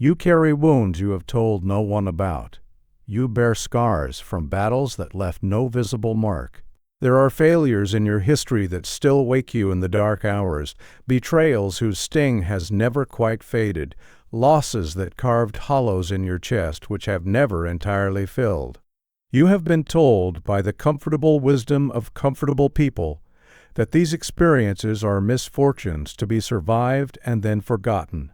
You carry wounds you have told no one about. You bear scars from battles that left no visible mark. There are failures in your history that still wake you in the dark hours, betrayals whose sting has never quite faded, losses that carved hollows in your chest which have never entirely filled. You have been told by the comfortable wisdom of comfortable people that these experiences are misfortunes to be survived and then forgotten,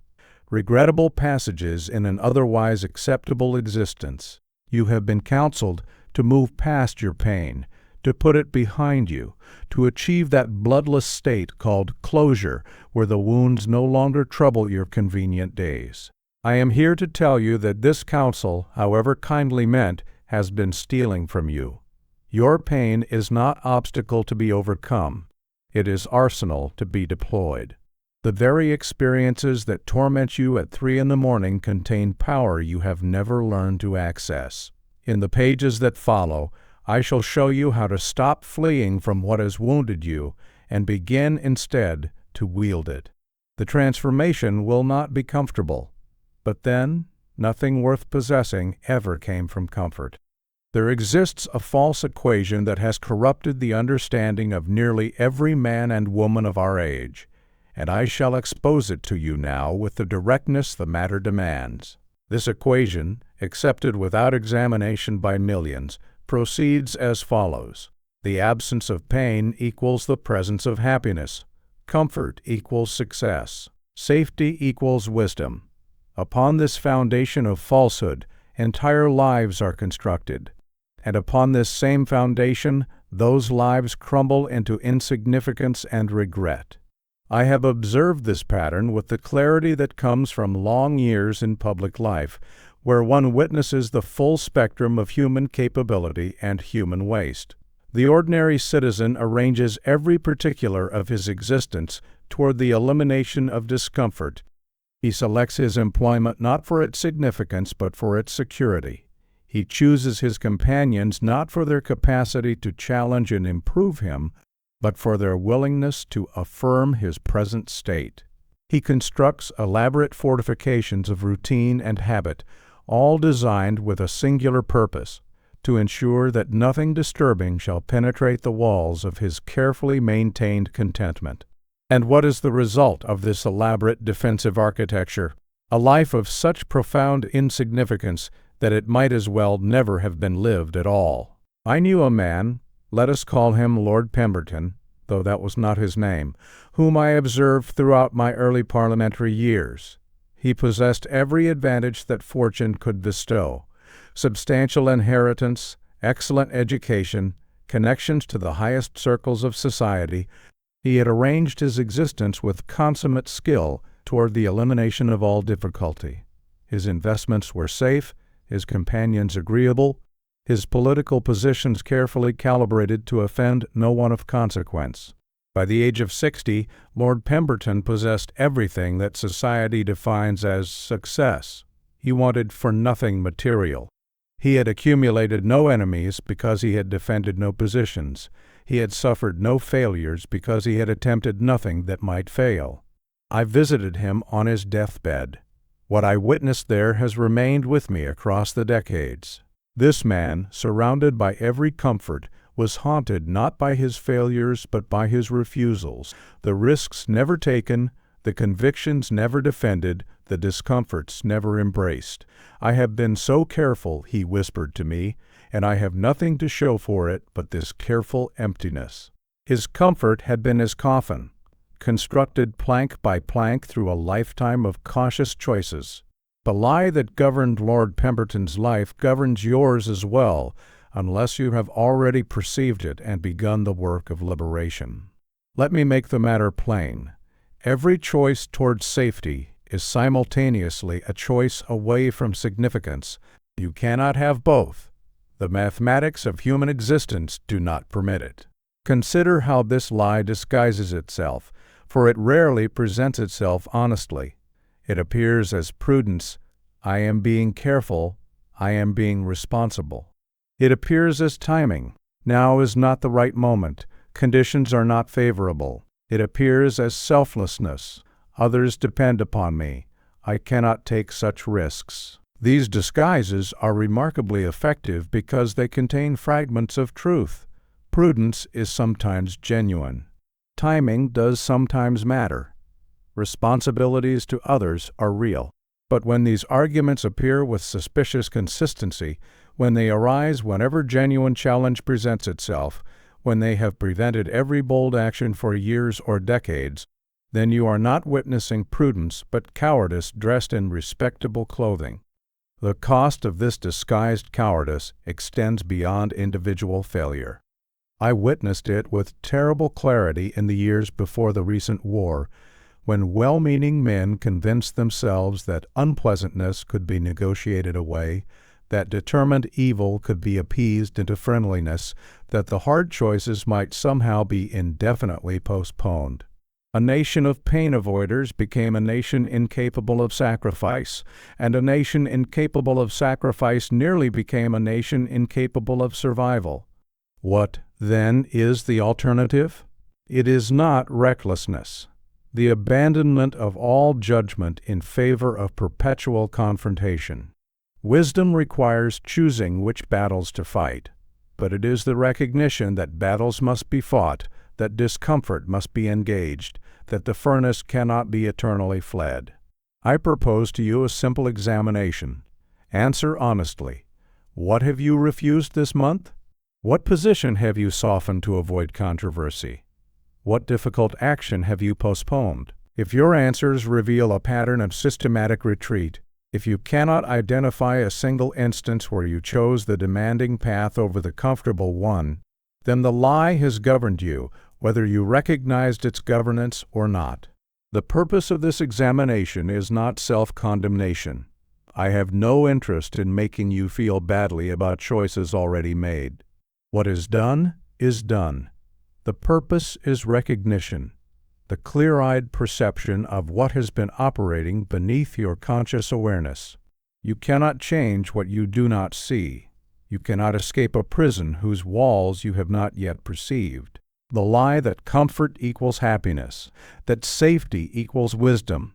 regrettable passages in an otherwise acceptable existence. You have been counseled to move past your pain, to put it behind you, to achieve that bloodless state called closure, where the wounds no longer trouble your convenient days. I am here to tell you that this counsel, however kindly meant, has been stealing from you. Your pain is not obstacle to be overcome. It is arsenal to be deployed. The very experiences that torment you at 3 a.m. contain power you have never learned to access. In the pages that follow, I shall show you how to stop fleeing from what has wounded you and begin instead to wield it. The transformation will not be comfortable, but then nothing worth possessing ever came from comfort. There exists a false equation that has corrupted the understanding of nearly every man and woman of our age, and I shall expose it to you now with the directness the matter demands. This equation, accepted without examination by millions, proceeds as follows. The absence of pain equals the presence of happiness. Comfort equals success. Safety equals wisdom. Upon this foundation of falsehood, entire lives are constructed. And upon this same foundation, those lives crumble into insignificance and regret. I have observed this pattern with the clarity that comes from long years in public life, where one witnesses the full spectrum of human capability and human waste. The ordinary citizen arranges every particular of his existence toward the elimination of discomfort. He selects his employment not for its significance but for its security. He chooses his companions not for their capacity to challenge and improve him, but for their willingness to affirm his present state. He constructs elaborate fortifications of routine and habit, all designed with a singular purpose, to ensure that nothing disturbing shall penetrate the walls of his carefully maintained contentment. And what is the result of this elaborate defensive architecture? A life of such profound insignificance that it might as well never have been lived at all. I knew a man, let us call him Lord Pemberton, though that was not his name, whom I observed throughout my early parliamentary years. He possessed every advantage that fortune could bestow: substantial inheritance, excellent education, connections to the highest circles of society. He had arranged his existence with consummate skill toward the elimination of all difficulty. His investments were safe, his companions agreeable, his political positions carefully calibrated to offend no one of consequence. By the age of 60, Lord Pemberton possessed everything that society defines as success. He wanted for nothing material. He had accumulated no enemies because he had defended no positions. He had suffered no failures because he had attempted nothing that might fail. I visited him on his deathbed. What I witnessed there has remained with me across the decades. This man, surrounded by every comfort, was haunted not by his failures but by his refusals, the risks never taken, the convictions never defended, the discomforts never embraced. "I have been so careful," he whispered to me, "and I have nothing to show for it but this careful emptiness." His comfort had been his coffin, constructed plank by plank through a lifetime of cautious choices. The lie that governed Lord Pemberton's life governs yours as well, unless you have already perceived it and begun the work of liberation. Let me make the matter plain. Every choice towards safety is simultaneously a choice away from significance. You cannot have both. The mathematics of human existence do not permit it. Consider how this lie disguises itself, for it rarely presents itself honestly. It appears as prudence. I am being careful. I am being responsible. It appears as timing. Now is not the right moment. Conditions are not favorable. It appears as selflessness. Others depend upon me. I cannot take such risks. These disguises are remarkably effective because they contain fragments of truth. Prudence is sometimes genuine. Timing does sometimes matter. Responsibilities to others are real. But when these arguments appear with suspicious consistency, when they arise whenever genuine challenge presents itself, when they have prevented every bold action for years or decades, then you are not witnessing prudence but cowardice dressed in respectable clothing. The cost of this disguised cowardice extends beyond individual failure. I witnessed it with terrible clarity in the years before the recent war, when well-meaning men convinced themselves that unpleasantness could be negotiated away, that determined evil could be appeased into friendliness, that the hard choices might somehow be indefinitely postponed. A nation of pain avoiders became a nation incapable of sacrifice, and a nation incapable of sacrifice nearly became a nation incapable of survival. What, then, is the alternative? It is not recklessness, the abandonment of all judgment in favor of perpetual confrontation. Wisdom requires choosing which battles to fight, but it is the recognition that battles must be fought, that discomfort must be engaged, that the furnace cannot be eternally fled. I propose to you a simple examination. Answer honestly. What have you refused this month? What position have you softened to avoid controversy? What difficult action have you postponed? If your answers reveal a pattern of systematic retreat, if you cannot identify a single instance where you chose the demanding path over the comfortable one, then the lie has governed you, whether you recognized its governance or not. The purpose of this examination is not self-condemnation. I have no interest in making you feel badly about choices already made. What is done is done. The purpose is recognition, the clear-eyed perception of what has been operating beneath your conscious awareness. You cannot change what you do not see. You cannot escape a prison whose walls you have not yet perceived. The lie that comfort equals happiness, that safety equals wisdom,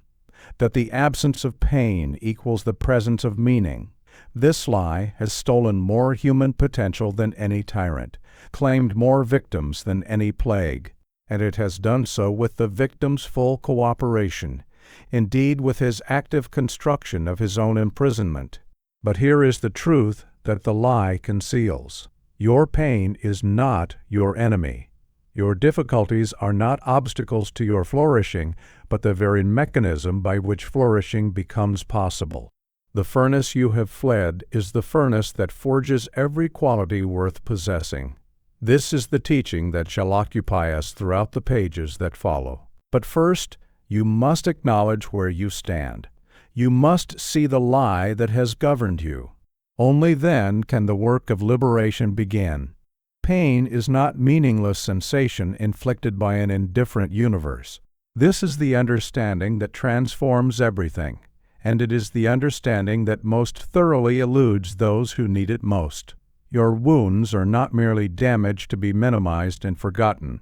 that the absence of pain equals the presence of meaning. This lie has stolen more human potential than any tyrant, claimed more victims than any plague, and it has done so with the victim's full cooperation, indeed with his active construction of his own imprisonment. But here is the truth that the lie conceals. Your pain is not your enemy. Your difficulties are not obstacles to your flourishing, but the very mechanism by which flourishing becomes possible. The furnace you have fled is the furnace that forges every quality worth possessing. This is the teaching that shall occupy us throughout the pages that follow. But first, you must acknowledge where you stand. You must see the lie that has governed you. Only then can the work of liberation begin. Pain is not meaningless sensation inflicted by an indifferent universe. This is the understanding that transforms everything, and it is the understanding that most thoroughly eludes those who need it most. Your wounds are not merely damage to be minimized and forgotten.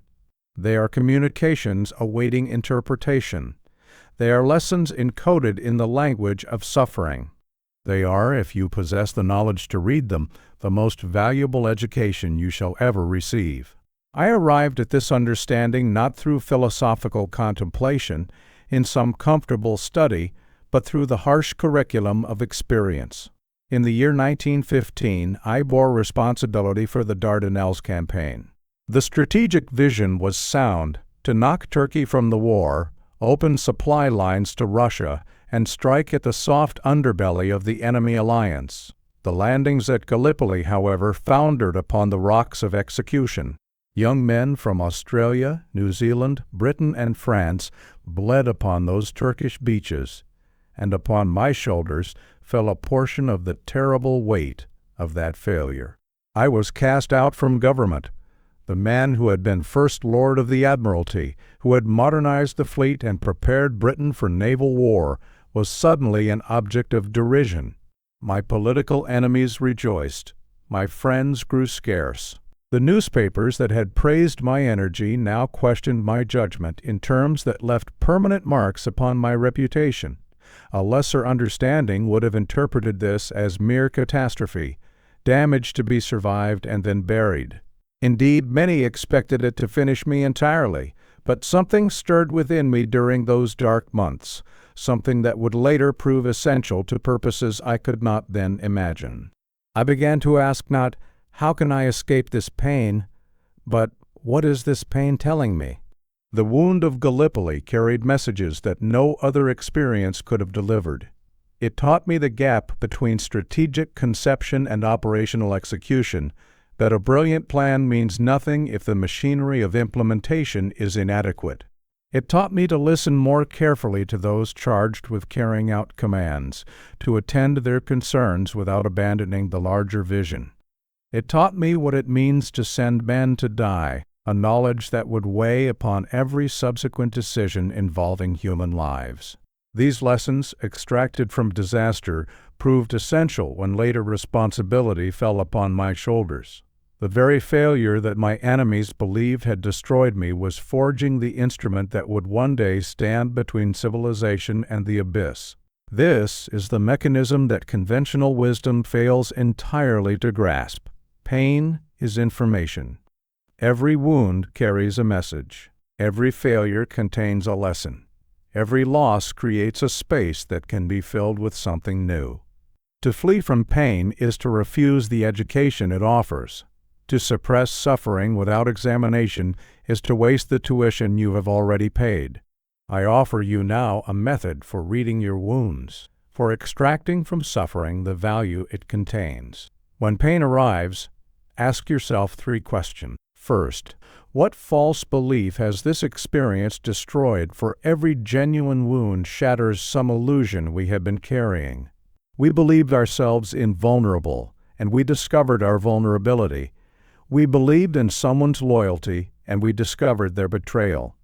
They are communications awaiting interpretation. They are lessons encoded in the language of suffering. They are, if you possess the knowledge to read them, the most valuable education you shall ever receive. I arrived at this understanding not through philosophical contemplation, in some comfortable study, but through the harsh curriculum of experience. In the year 1915, I bore responsibility for the Dardanelles campaign. The strategic vision was sound: to knock Turkey from the war, open supply lines to Russia, and strike at the soft underbelly of the enemy alliance. The landings at Gallipoli, however, foundered upon the rocks of execution. Young men from Australia, New Zealand, Britain, and France bled upon those Turkish beaches, and upon my shoulders fell a portion of the terrible weight of that failure. I was cast out from government. The man who had been First Lord of the Admiralty, who had modernized the fleet and prepared Britain for naval war, was suddenly an object of derision. My political enemies rejoiced. My friends grew scarce. The newspapers that had praised my energy now questioned my judgment in terms that left permanent marks upon my reputation. A lesser understanding would have interpreted this as mere catastrophe, damage to be survived and then buried. Indeed, many expected it to finish me entirely, but something stirred within me during those dark months, something that would later prove essential to purposes I could not then imagine. I began to ask not, how can I escape this pain, but what is this pain telling me? The wound of Gallipoli carried messages that no other experience could have delivered. It taught me the gap between strategic conception and operational execution, that a brilliant plan means nothing if the machinery of implementation is inadequate. It taught me to listen more carefully to those charged with carrying out commands, to attend to their concerns without abandoning the larger vision. It taught me what it means to send men to die, a knowledge that would weigh upon every subsequent decision involving human lives. These lessons, extracted from disaster, proved essential when later responsibility fell upon my shoulders. The very failure that my enemies believed had destroyed me was forging the instrument that would one day stand between civilization and the abyss. This is the mechanism that conventional wisdom fails entirely to grasp. Pain is information. Every wound carries a message. Every failure contains a lesson. Every loss creates a space that can be filled with something new. To flee from pain is to refuse the education it offers. To suppress suffering without examination is to waste the tuition you have already paid. I offer you now a method for reading your wounds, for extracting from suffering the value it contains. When pain arrives, ask yourself 3 questions. First, what false belief has this experience destroyed? For every genuine wound shatters some illusion we have been carrying. We believed ourselves invulnerable, and we discovered our vulnerability. We believed in someone's loyalty, and we discovered their betrayal.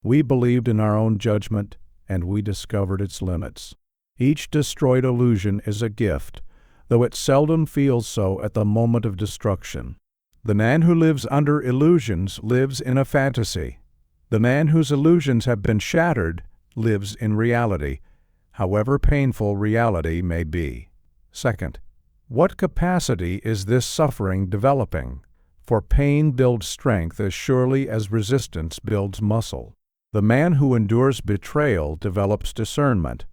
We believed in our own judgment, and we discovered its limits. Each destroyed illusion is a gift, though it seldom feels so at the moment of destruction. The man who lives under illusions lives in a fantasy. The man whose illusions have been shattered lives in reality, however painful reality may be. Second, what capacity is this suffering developing? For pain builds strength as surely as resistance builds muscle. The man who endures betrayal develops discernment.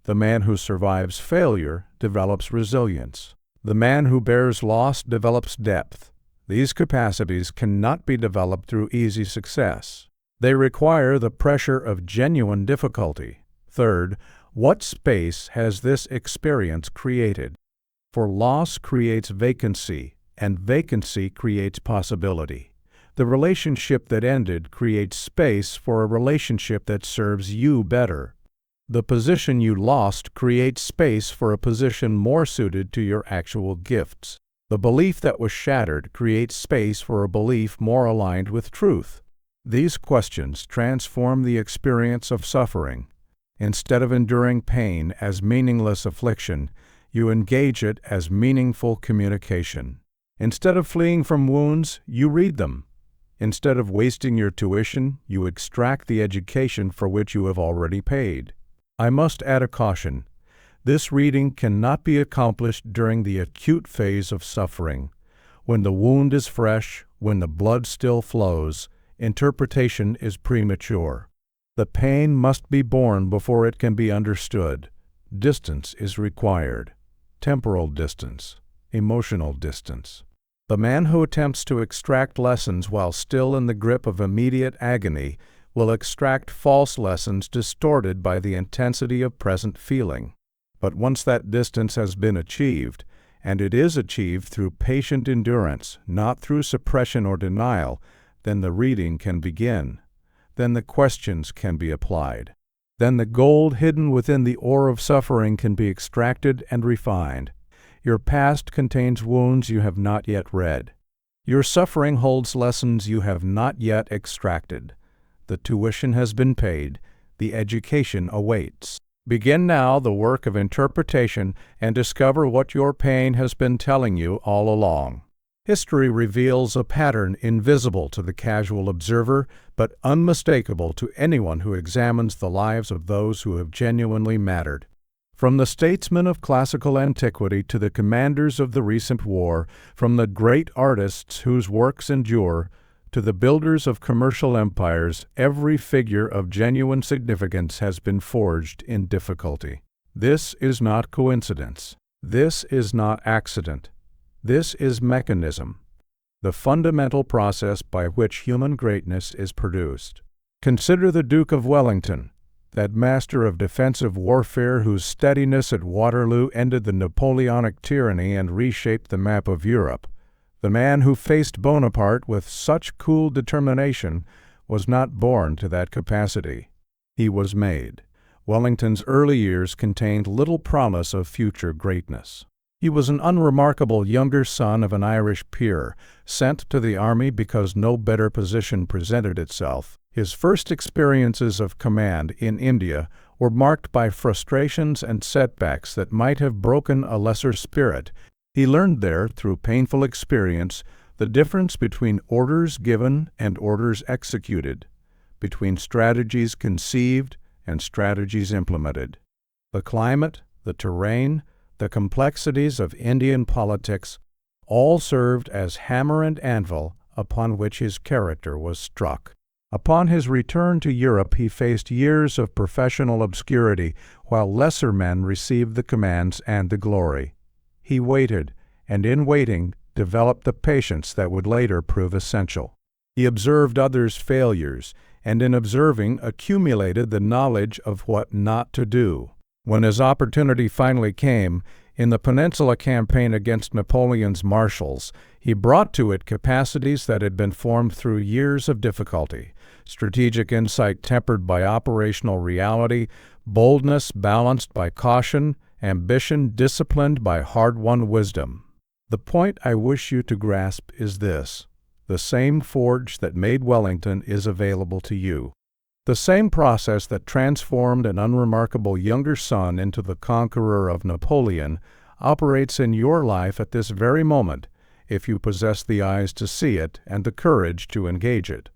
The man who survives failure develops resilience. The man who bears loss develops depth. These capacities cannot be developed through easy success. They require the pressure of genuine difficulty. Third, what space has this experience created? For loss creates vacancy, and vacancy creates possibility. The relationship that ended creates space for a relationship that serves you better. The position you lost creates space for a position more suited to your actual gifts. The belief that was shattered creates space for a belief more aligned with truth. These questions transform the experience of suffering. Instead of enduring pain as meaningless affliction, you engage it as meaningful communication. Instead of fleeing from wounds, you read them. Instead of wasting your tuition, you extract the education for which you have already paid. I must add a caution. This reading cannot be accomplished during the acute phase of suffering. When the wound is fresh, when the blood still flows, interpretation is premature. The pain must be borne before it can be understood. Distance is required. Temporal distance. Emotional distance. The man who attempts to extract lessons while still in the grip of immediate agony will extract false lessons distorted by the intensity of present feeling. But once that distance has been achieved, and it is achieved through patient endurance, not through suppression or denial, then the reading can begin. Then the questions can be applied. Then the gold hidden within the ore of suffering can be extracted and refined. Your past contains wounds you have not yet read. Your suffering holds lessons you have not yet extracted. The tuition has been paid. The education awaits. Begin now the work of interpretation and discover what your pain has been telling you all along. History reveals a pattern invisible to the casual observer, but unmistakable to anyone who examines the lives of those who have genuinely mattered. From the statesmen of classical antiquity to the commanders of the recent war, from the great artists whose works endure, to the builders of commercial empires, every figure of genuine significance has been forged in difficulty. This is not coincidence. This is not accident. This is mechanism, the fundamental process by which human greatness is produced. Consider the Duke of Wellington, that master of defensive warfare whose steadiness at Waterloo ended the Napoleonic tyranny and reshaped the map of Europe. The man who faced Bonaparte with such cool determination was not born to that capacity. He was made. Wellington's early years contained little promise of future greatness. He was an unremarkable younger son of an Irish peer, sent to the army because no better position presented itself. His first experiences of command in India were marked by frustrations and setbacks that might have broken a lesser spirit. He learned there, through painful experience, the difference between orders given and orders executed, between strategies conceived and strategies implemented. The climate, the terrain, the complexities of Indian politics all served as hammer and anvil upon which his character was struck. Upon his return to Europe, he faced years of professional obscurity, while lesser men received the commands and the glory. He waited, and in waiting developed the patience that would later prove essential. He observed others' failures, and in observing accumulated the knowledge of what not to do. When his opportunity finally came, in the Peninsula Campaign against Napoleon's marshals, he brought to it capacities that had been formed through years of difficulty, strategic insight tempered by operational reality, boldness balanced by caution, ambition disciplined by hard-won wisdom. The point I wish you to grasp is this: the same forge that made Wellington is available to you. The same process that transformed an unremarkable younger son into the conqueror of Napoleon operates in your life at this very moment, if you possess the eyes to see it and the courage to engage it.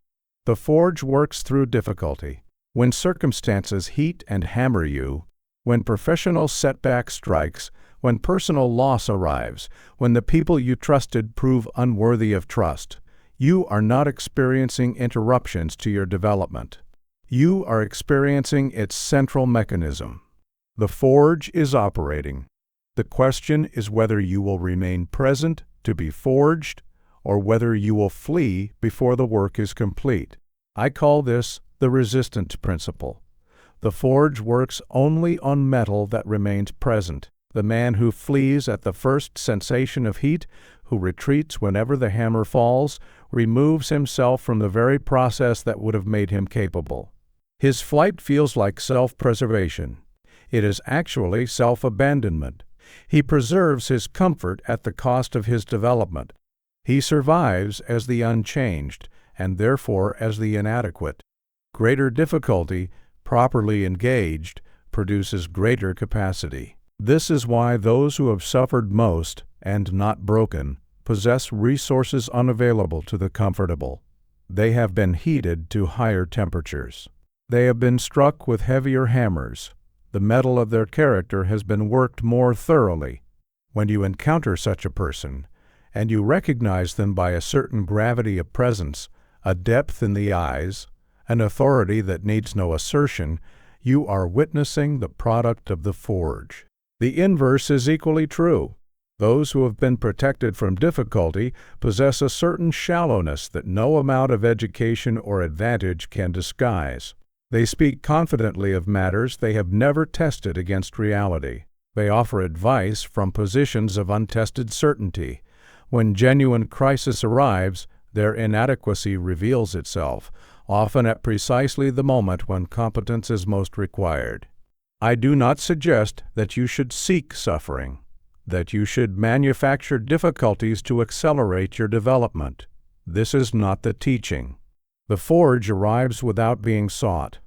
The forge works through difficulty. When circumstances heat and hammer you, when professional setback strikes, when personal loss arrives, when the people you trusted prove unworthy of trust, you are not experiencing interruptions to your development. You are experiencing its central mechanism. The forge is operating. The question is whether you will remain present to be forged, or whether you will flee before the work is complete. I call this the resistance principle. The forge works only on metal that remains present. The man who flees at the first sensation of heat, who retreats whenever the hammer falls, removes himself from the very process that would have made him capable. His flight feels like self-preservation. It is actually self-abandonment. He preserves his comfort at the cost of his development. He survives as the unchanged, and therefore as the inadequate. Greater difficulty, properly engaged, produces greater capacity. This is why those who have suffered most, and not broken, possess resources unavailable to the comfortable. They have been heated to higher temperatures. They have been struck with heavier hammers. The metal of their character has been worked more thoroughly. When you encounter such a person, and you recognize them by a certain gravity of presence, a depth in the eyes, an authority that needs no assertion, you are witnessing the product of the forge. The inverse is equally true. Those who have been protected from difficulty possess a certain shallowness that no amount of education or advantage can disguise. They speak confidently of matters they have never tested against reality. They offer advice from positions of untested certainty. When genuine crisis arrives, their inadequacy reveals itself, often at precisely the moment when competence is most required. I do not suggest that you should seek suffering, that you should manufacture difficulties to accelerate your development. This is not the teaching. The forge arrives without being sought.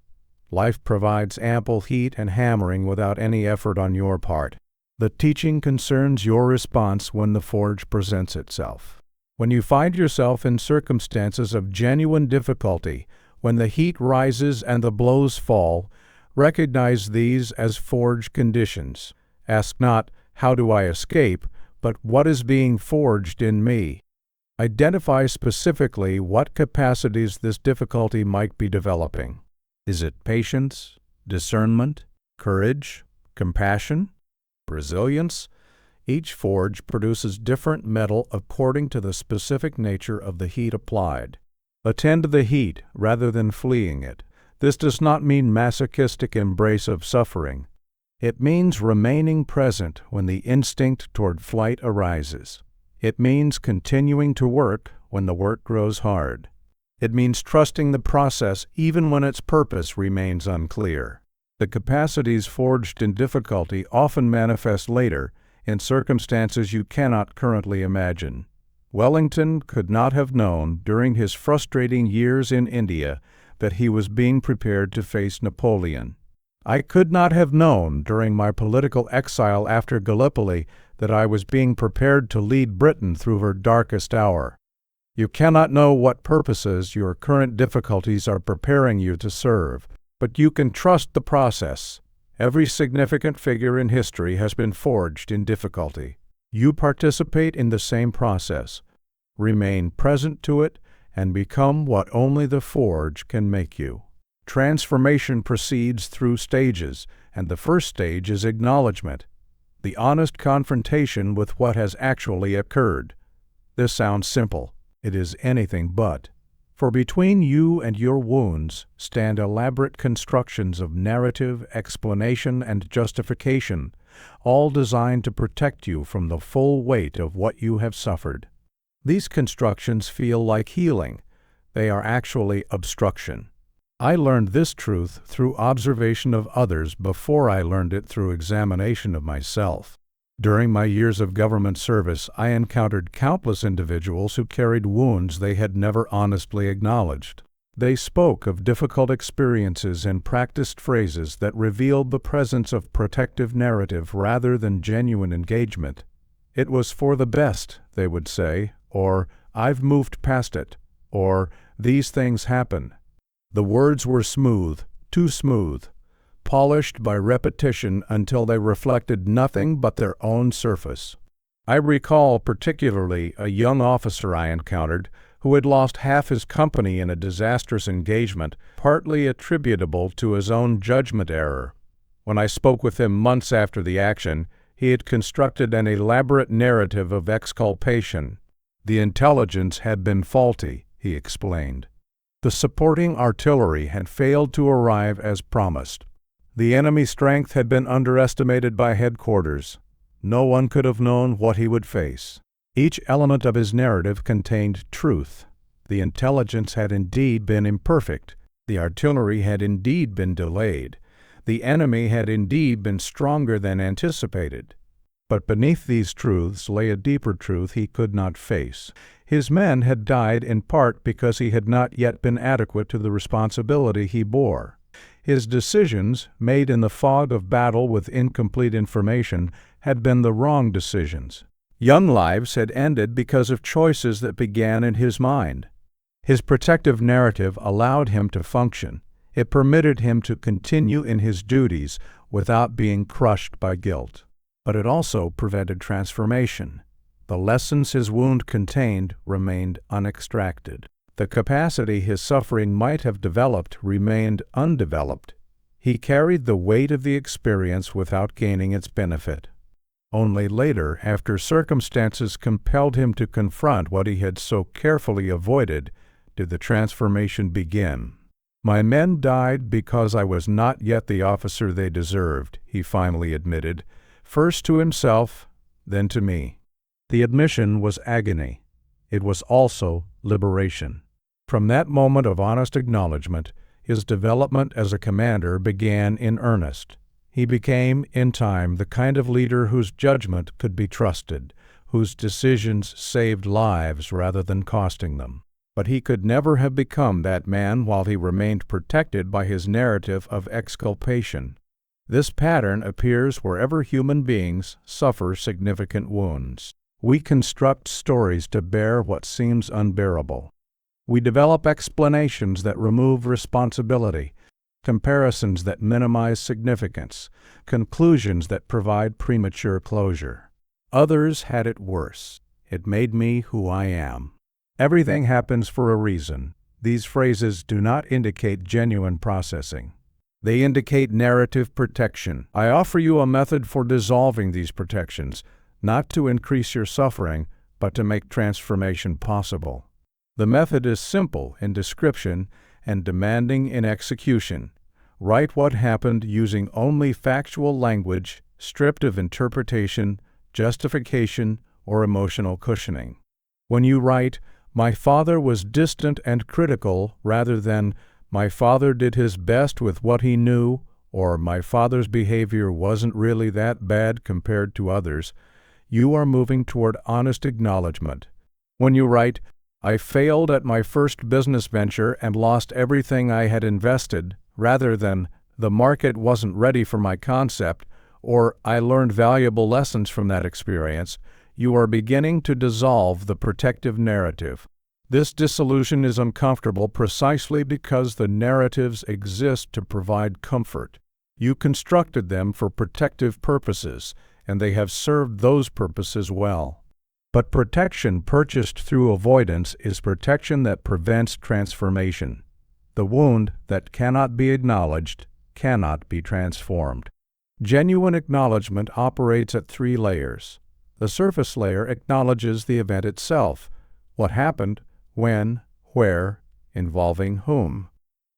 Life provides ample heat and hammering without any effort on your part. The teaching concerns your response when the forge presents itself. When you find yourself in circumstances of genuine difficulty, when the heat rises and the blows fall, Recognize these as forged conditions. Ask not, how do I escape, but what is being forged in me? Identify specifically what capacities this difficulty might be developing. Is it patience, discernment, courage, compassion, resilience? Each forge produces different metal according to the specific nature of the heat applied. Attend to the heat rather than fleeing it. This does not mean masochistic embrace of suffering. It means remaining present when the instinct toward flight arises. It means continuing to work when the work grows hard. It means trusting the process even when its purpose remains unclear. The capacities forged in difficulty often manifest later in circumstances you cannot currently imagine. Wellington could not have known during his frustrating years in India that he was being prepared to face Napoleon. I could not have known during my political exile after Gallipoli that I was being prepared to lead Britain through her darkest hour. You cannot know what purposes your current difficulties are preparing you to serve, but you can trust the process. Every significant figure in history has been forged in difficulty. You participate in the same process. Remain present to it and become what only the forge can make you. Transformation proceeds through stages, and the first stage is acknowledgement, the honest confrontation with what has actually occurred. This sounds simple. It is anything but. For between you and your wounds stand elaborate constructions of narrative, explanation, and justification, all designed to protect you from the full weight of what you have suffered. These constructions feel like healing. They are actually obstruction. I learned this truth through observation of others before I learned it through examination of myself. During my years of government service, I encountered countless individuals who carried wounds they had never honestly acknowledged. They spoke of difficult experiences and practiced phrases that revealed the presence of protective narrative rather than genuine engagement. It was for the best, they would say, or I've moved past it, or these things happen. The words were smooth, too smooth, polished by repetition until they reflected nothing but their own surface. I recall particularly a young officer I encountered who had lost half his company in a disastrous engagement, partly attributable to his own judgment error. When I spoke with him months after the action, he had constructed an elaborate narrative of exculpation. The intelligence had been faulty, he explained. The supporting artillery had failed to arrive as promised. The enemy's strength had been underestimated by headquarters. No one could have known what he would face. Each element of his narrative contained truth. The intelligence had indeed been imperfect. The artillery had indeed been delayed. The enemy had indeed been stronger than anticipated. But beneath these truths lay a deeper truth he could not face. His men had died in part because he had not yet been adequate to the responsibility he bore. His decisions, made in the fog of battle with incomplete information, had been the wrong decisions. Young lives had ended because of choices that began in his mind. His protective narrative allowed him to function. It permitted him to continue in his duties without being crushed by guilt. But it also prevented transformation. The lessons his wound contained remained unextracted. The capacity his suffering might have developed remained undeveloped. He carried the weight of the experience without gaining its benefit. Only later, after circumstances compelled him to confront what he had so carefully avoided, did the transformation begin. My men died because I was not yet the officer they deserved, he finally admitted, first to himself, then to me. The admission was agony. It was also liberation. From that moment of honest acknowledgment, his development as a commander began in earnest. He became, in time, the kind of leader whose judgment could be trusted, whose decisions saved lives rather than costing them. But he could never have become that man while he remained protected by his narrative of exculpation. This pattern appears wherever human beings suffer significant wounds. We construct stories to bear what seems unbearable. We develop explanations that remove responsibility. comparisons that minimize significance, conclusions that provide premature closure. Others had it worse. It made me who I am. Everything happens for a reason. These phrases do not indicate genuine processing. They indicate narrative protection. I offer you a method for dissolving these protections, not to increase your suffering, but to make transformation possible. The method is simple in description and demanding in execution. Write what happened using only factual language, stripped of interpretation, justification, or emotional cushioning. When you write, "My father was distant and critical," rather than "My father did his best with what he knew," or "My father's behavior wasn't really that bad compared to others," you are moving toward honest acknowledgement. When you write, "I failed at my first business venture and lost everything I had invested," rather than "The market wasn't ready for my concept," or "I learned valuable lessons from that experience," you are beginning to dissolve the protective narrative. This dissolution is uncomfortable precisely because the narratives exist to provide comfort. You constructed them for protective purposes, and they have served those purposes well. But protection purchased through avoidance is protection that prevents transformation. The wound that cannot be acknowledged cannot be transformed. Genuine acknowledgement operates at 3 layers. The surface layer acknowledges the event itself: what happened, when, where, involving whom.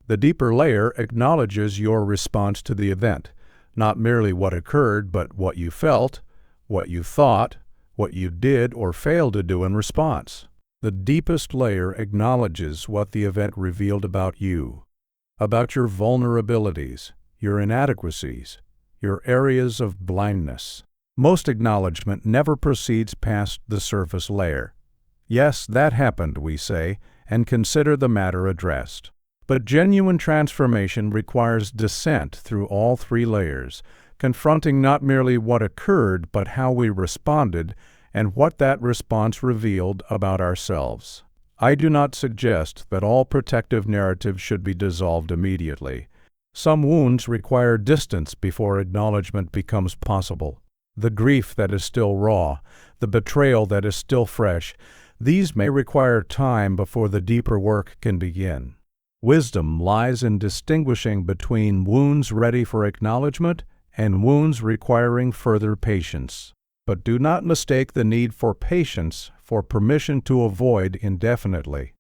The deeper layer acknowledges your response to the event, not merely what occurred, but what you felt, what you thought, what you did or failed to do in response. The deepest layer acknowledges what the event revealed about you, about your vulnerabilities, your inadequacies, your areas of blindness. Most acknowledgement never proceeds past the surface layer. "Yes, that happened," we say, and consider the matter addressed. But genuine transformation requires descent through all 3 layers, confronting not merely what occurred, but how we responded and what that response revealed about ourselves. I do not suggest that all protective narratives should be dissolved immediately. Some wounds require distance before acknowledgement becomes possible. The grief that is still raw, the betrayal that is still fresh, these may require time before the deeper work can begin. Wisdom lies in distinguishing between wounds ready for acknowledgement and wounds requiring further patience. But do not mistake the need for patience for permission to avoid indefinitely.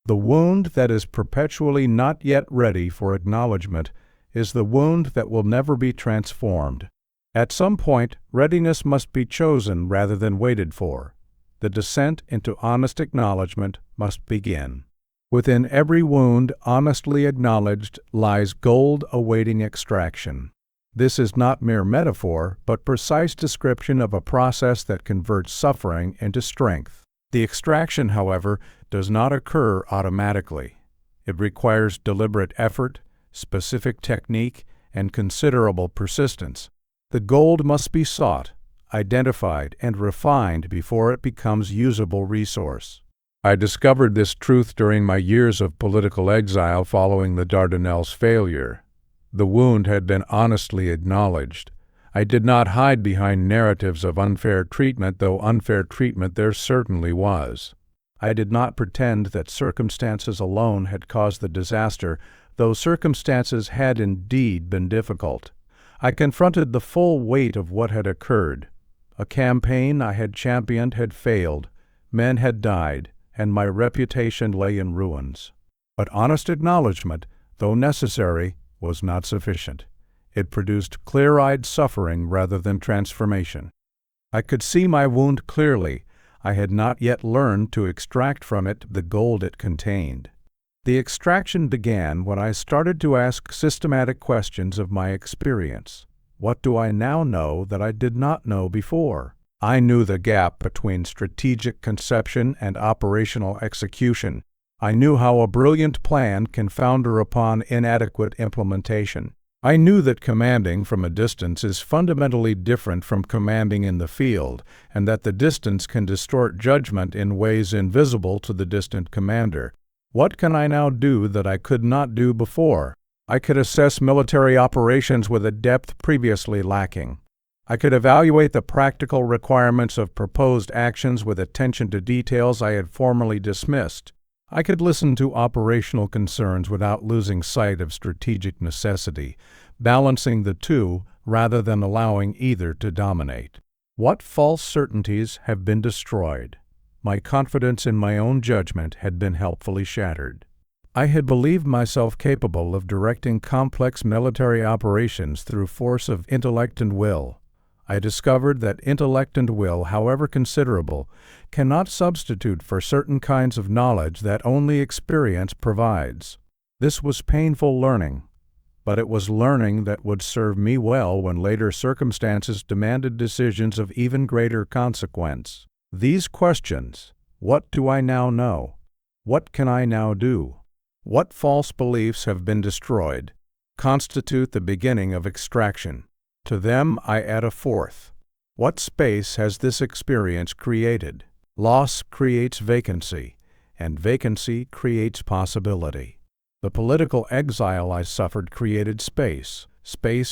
The wound that is perpetually not yet ready for acknowledgement is the wound that will never be transformed. At some point, readiness must be chosen rather than waited for. The descent into honest acknowledgement must begin. Within every wound honestly acknowledged lies gold awaiting extraction. This is not mere metaphor, but precise description of a process that converts suffering into strength. The extraction, however, does not occur automatically. It requires deliberate effort, specific technique, and considerable persistence. The gold must be sought, identified, and refined before it becomes usable resource. I discovered this truth during my years of political exile following the Dardanelles failure. The wound had been honestly acknowledged. I did not hide behind narratives of unfair treatment, though unfair treatment there certainly was. I did not pretend that circumstances alone had caused the disaster, though circumstances had indeed been difficult. I confronted the full weight of what had occurred. A campaign I had championed had failed, men had died, and my reputation lay in ruins. But honest acknowledgement, though necessary, was not sufficient. It produced clear-eyed suffering rather than transformation. I could see my wound clearly. I had not yet learned to extract from it the gold it contained. The extraction began when I started to ask systematic questions of my experience. What do I now know that I did not know before? I knew the gap between strategic conception and operational execution. I knew how a brilliant plan can founder upon inadequate implementation. I knew that commanding from a distance is fundamentally different from commanding in the field, and that the distance can distort judgment in ways invisible to the distant commander. What can I now do that I could not do before? I could assess military operations with a depth previously lacking. I could evaluate the practical requirements of proposed actions with attention to details I had formerly dismissed. I could listen to operational concerns without losing sight of strategic necessity, balancing the two rather than allowing either to dominate. What false certainties have been destroyed? My confidence in my own judgment had been helpfully shattered. I had believed myself capable of directing complex military operations through force of intellect and will. I discovered that intellect and will, however considerable, cannot substitute for certain kinds of knowledge that only experience provides. This was painful learning, but it was learning that would serve me well when later circumstances demanded decisions of even greater consequence. These questions, what do I now know? What can I now do? What false beliefs have been destroyed? Constitute the beginning of extraction. To them I add a fourth. What space has this experience created? Loss creates vacancy, and vacancy creates possibility. The political exile I suffered created space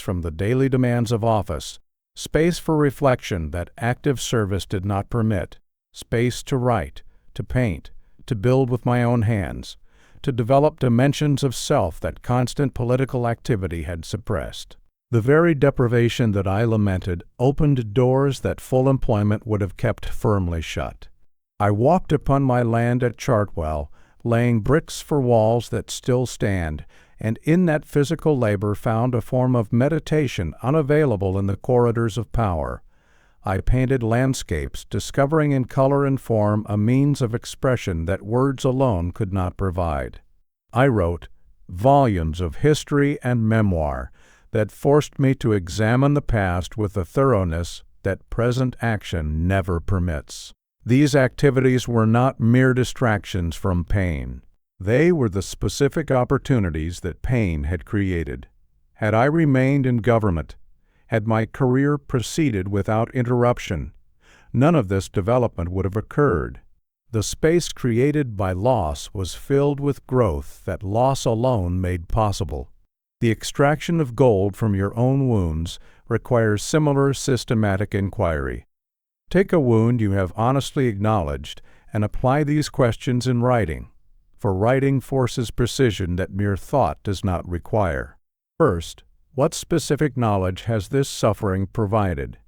from the daily demands of office, space for reflection that active service did not permit, space to write, to paint, to build with my own hands, to develop dimensions of self that constant political activity had suppressed. The very deprivation that I lamented opened doors that full employment would have kept firmly shut. I walked upon my land at Chartwell, laying bricks for walls that still stand, and in that physical labor found a form of meditation unavailable in the corridors of power. I painted landscapes, discovering in color and form a means of expression that words alone could not provide. I wrote volumes of history and memoir that forced me to examine the past with a thoroughness that present action never permits. These activities were not mere distractions from pain. They were the specific opportunities that pain had created. Had I remained in government, had my career proceeded without interruption, none of this development would have occurred. The space created by loss was filled with growth that loss alone made possible. The extraction of gold from your own wounds requires similar systematic inquiry. Take a wound you have honestly acknowledged and apply these questions in writing, for writing forces precision that mere thought does not require. First, what specific knowledge has this suffering provided?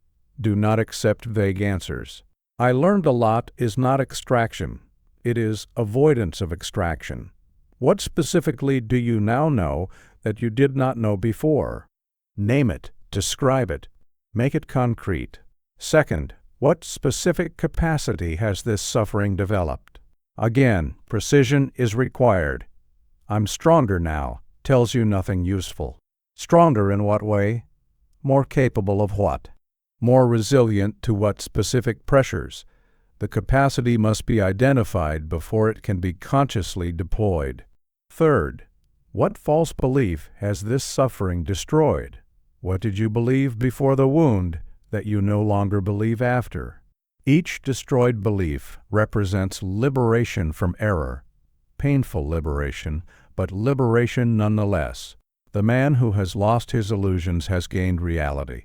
Do not accept vague answers. I learned a lot is not extraction. It is avoidance of extraction. What specifically do you now know that you did not know before? Name it, describe it, make it concrete. Second, what specific capacity has this suffering developed? Again, precision is required. I'm stronger now tells you nothing useful. Stronger in what way? More capable of what? More resilient to what specific pressures? The capacity must be identified before it can be consciously deployed. Third, what false belief has this suffering destroyed? What did you believe before the wound that you no longer believe after? Each destroyed belief represents liberation from error. Painful liberation, but liberation nonetheless. The man who has lost his illusions has gained reality,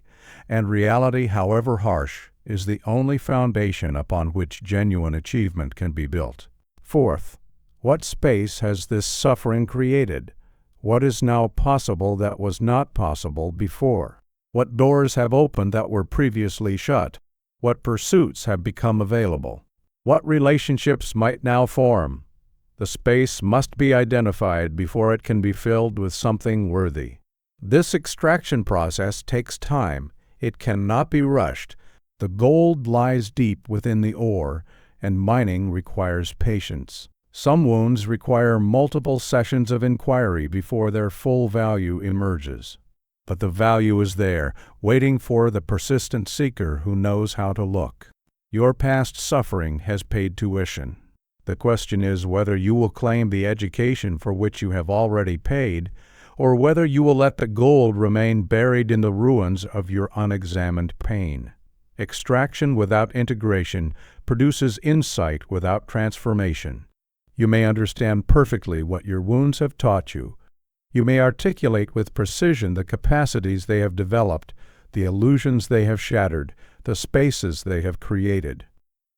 and reality, however harsh, is the only foundation upon which genuine achievement can be built. Fourth, what space has this suffering created? What is now possible that was not possible before? What doors have opened that were previously shut? What pursuits have become available? What relationships might now form? The space must be identified before it can be filled with something worthy. This extraction process takes time. It cannot be rushed. The gold lies deep within the ore, and mining requires patience. Some wounds require multiple sessions of inquiry before their full value emerges. But the value is there, waiting for the persistent seeker who knows how to look. Your past suffering has paid tuition. The question is whether you will claim the education for which you have already paid, or whether you will let the gold remain buried in the ruins of your unexamined pain. Extraction without integration produces insight without transformation. You may understand perfectly what your wounds have taught you. You may articulate with precision the capacities they have developed, the illusions they have shattered, the spaces they have created.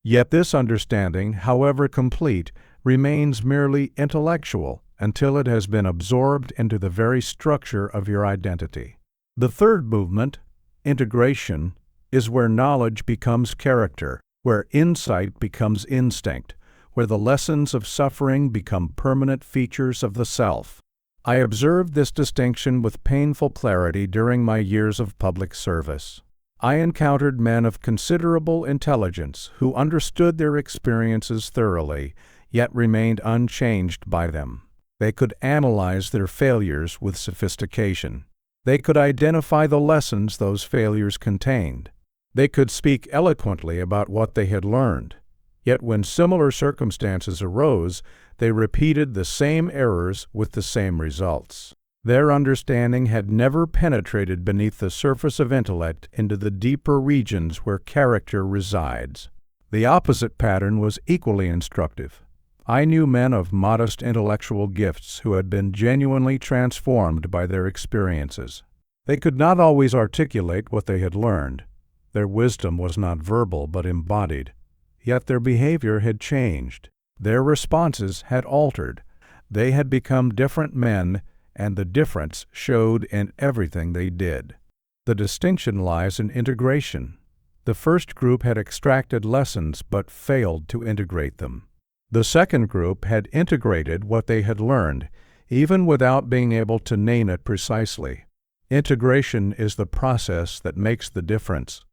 Yet this understanding, however complete, remains merely intellectual until it has been absorbed into the very structure of your identity. The third movement, integration, is where knowledge becomes character, where insight becomes instinct, where the lessons of suffering become permanent features of the self. I observed this distinction with painful clarity during my years of public service. I encountered men of considerable intelligence who understood their experiences thoroughly, yet remained unchanged by them. They could analyze their failures with sophistication. They could identify the lessons those failures contained. They could speak eloquently about what they had learned. Yet when similar circumstances arose, they repeated the same errors with the same results. Their understanding had never penetrated beneath the surface of intellect into the deeper regions where character resides. The opposite pattern was equally instructive. I knew men of modest intellectual gifts who had been genuinely transformed by their experiences. They could not always articulate what they had learned. Their wisdom was not verbal but embodied. Yet their behavior had changed. Their responses had altered. They had become different men, and the difference showed in everything they did. The distinction lies in integration. The first group had extracted lessons but failed to integrate them. The second group had integrated what they had learned, even without being able to name it precisely. Integration is the process that makes the difference,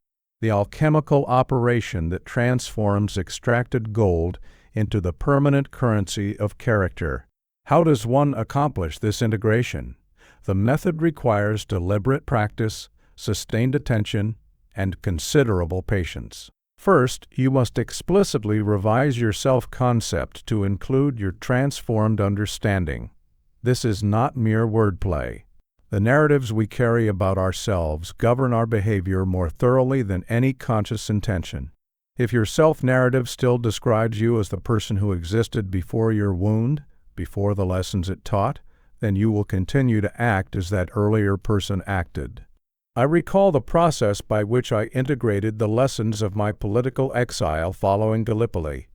the alchemical operation that transforms extracted gold into the permanent currency of character. How does one accomplish this integration? The method requires deliberate practice, sustained attention, and considerable patience. First, you must explicitly revise your self-concept to include your transformed understanding. This is not mere wordplay. The narratives we carry about ourselves govern our behavior more thoroughly than any conscious intention. If your self-narrative still describes you as the person who existed before your wound, before the lessons it taught, then you will continue to act as that earlier person acted. I recall the process by which I integrated the lessons of my political exile following Gallipoli.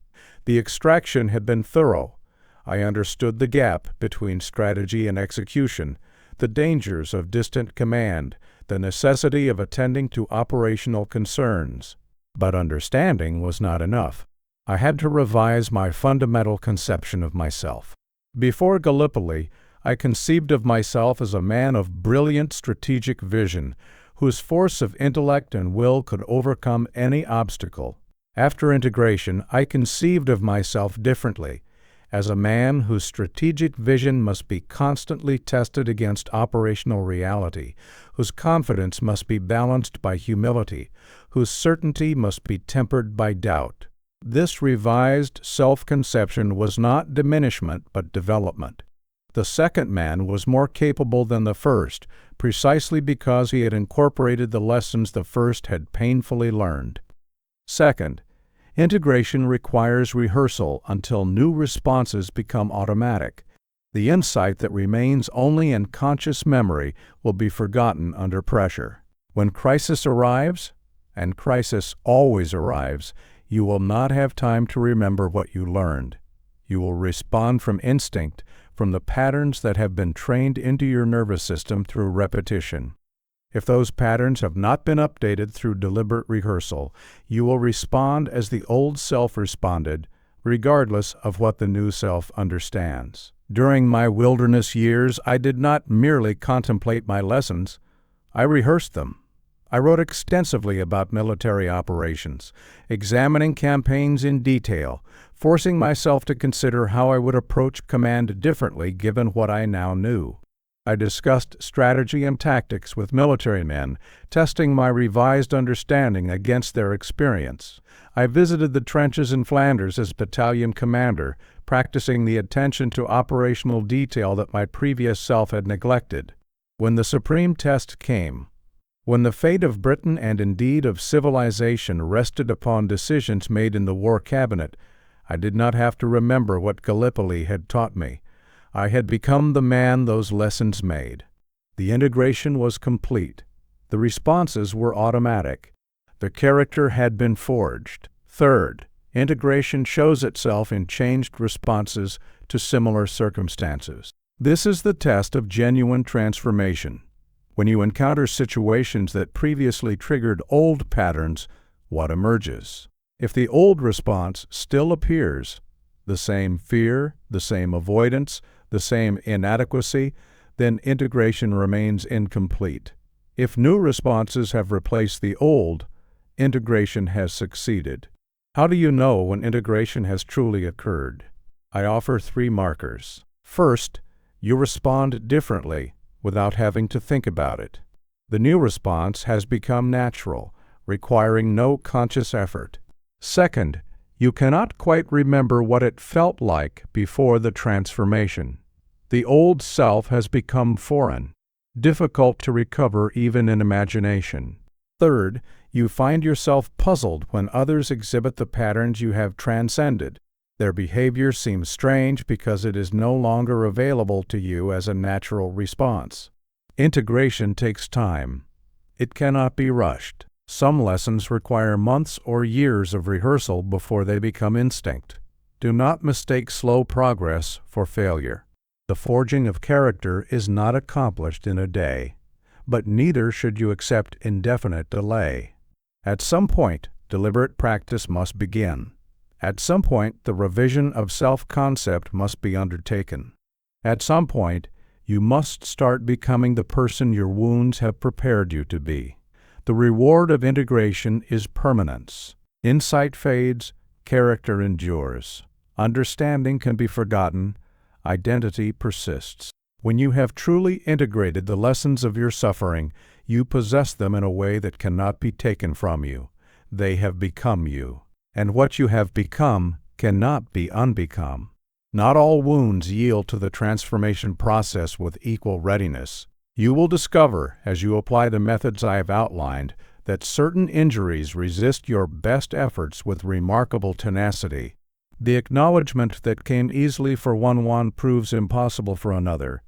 The extraction had been thorough. I understood the gap between strategy and execution, the dangers of distant command, the necessity of attending to operational concerns. But understanding was not enough. I had to revise my fundamental conception of myself. Before Gallipoli, I conceived of myself as a man of brilliant strategic vision, whose force of intellect and will could overcome any obstacle. After integration, I conceived of myself differently, as a man whose strategic vision must be constantly tested against operational reality, whose confidence must be balanced by humility, whose certainty must be tempered by doubt. This revised self-conception was not diminishment but development. The second man was more capable than the first, precisely because he had incorporated the lessons the first had painfully learned. Second, integration requires rehearsal until new responses become automatic. The insight that remains only in conscious memory will be forgotten under pressure. When crisis arrives, and crisis always arrives, you will not have time to remember what you learned. You will respond from instinct, from the patterns that have been trained into your nervous system through repetition. If those patterns have not been updated through deliberate rehearsal, you will respond as the old self responded, regardless of what the new self understands. During my wilderness years, I did not merely contemplate my lessons. I rehearsed them. I wrote extensively about military operations, examining campaigns in detail, forcing myself to consider how I would approach command differently given what I now knew. I discussed strategy and tactics with military men, testing my revised understanding against their experience. I visited the trenches in Flanders as battalion commander, practicing the attention to operational detail that my previous self had neglected. When the supreme test came, when the fate of Britain and indeed of civilization rested upon decisions made in the War Cabinet, I did not have to remember what Gallipoli had taught me. I had become the man those lessons made. The integration was complete. The responses were automatic. The character had been forged. Third, integration shows itself in changed responses to similar circumstances. This is the test of genuine transformation. When you encounter situations that previously triggered old patterns, what emerges? If the old response still appears, the same fear, the same avoidance, the same inadequacy, then integration remains incomplete. If new responses have replaced the old, integration has succeeded. How do you know when integration has truly occurred? I offer 3 markers. First, you respond differently without having to think about it. The new response has become natural, requiring no conscious effort. Second, you cannot quite remember what it felt like before the transformation. The old self has become foreign, difficult to recover even in imagination. Third, you find yourself puzzled when others exhibit the patterns you have transcended. Their behavior seems strange because it is no longer available to you as a natural response. Integration takes time. It cannot be rushed. Some lessons require months or years of rehearsal before they become instinct. Do not mistake slow progress for failure. The forging of character is not accomplished in a day, but neither should you accept indefinite delay. At some point, deliberate practice must begin. At some point, the revision of self-concept must be undertaken. At some point, you must start becoming the person your wounds have prepared you to be. The reward of integration is permanence. Insight fades, character endures. Understanding can be forgotten, identity persists. When you have truly integrated the lessons of your suffering, you possess them in a way that cannot be taken from you. They have become you. And what you have become cannot be unbecome. Not all wounds yield to the transformation process with equal readiness. You will discover, as you apply the methods I have outlined, that certain injuries resist your best efforts with remarkable tenacity. The acknowledgement that came easily for one proves impossible for another.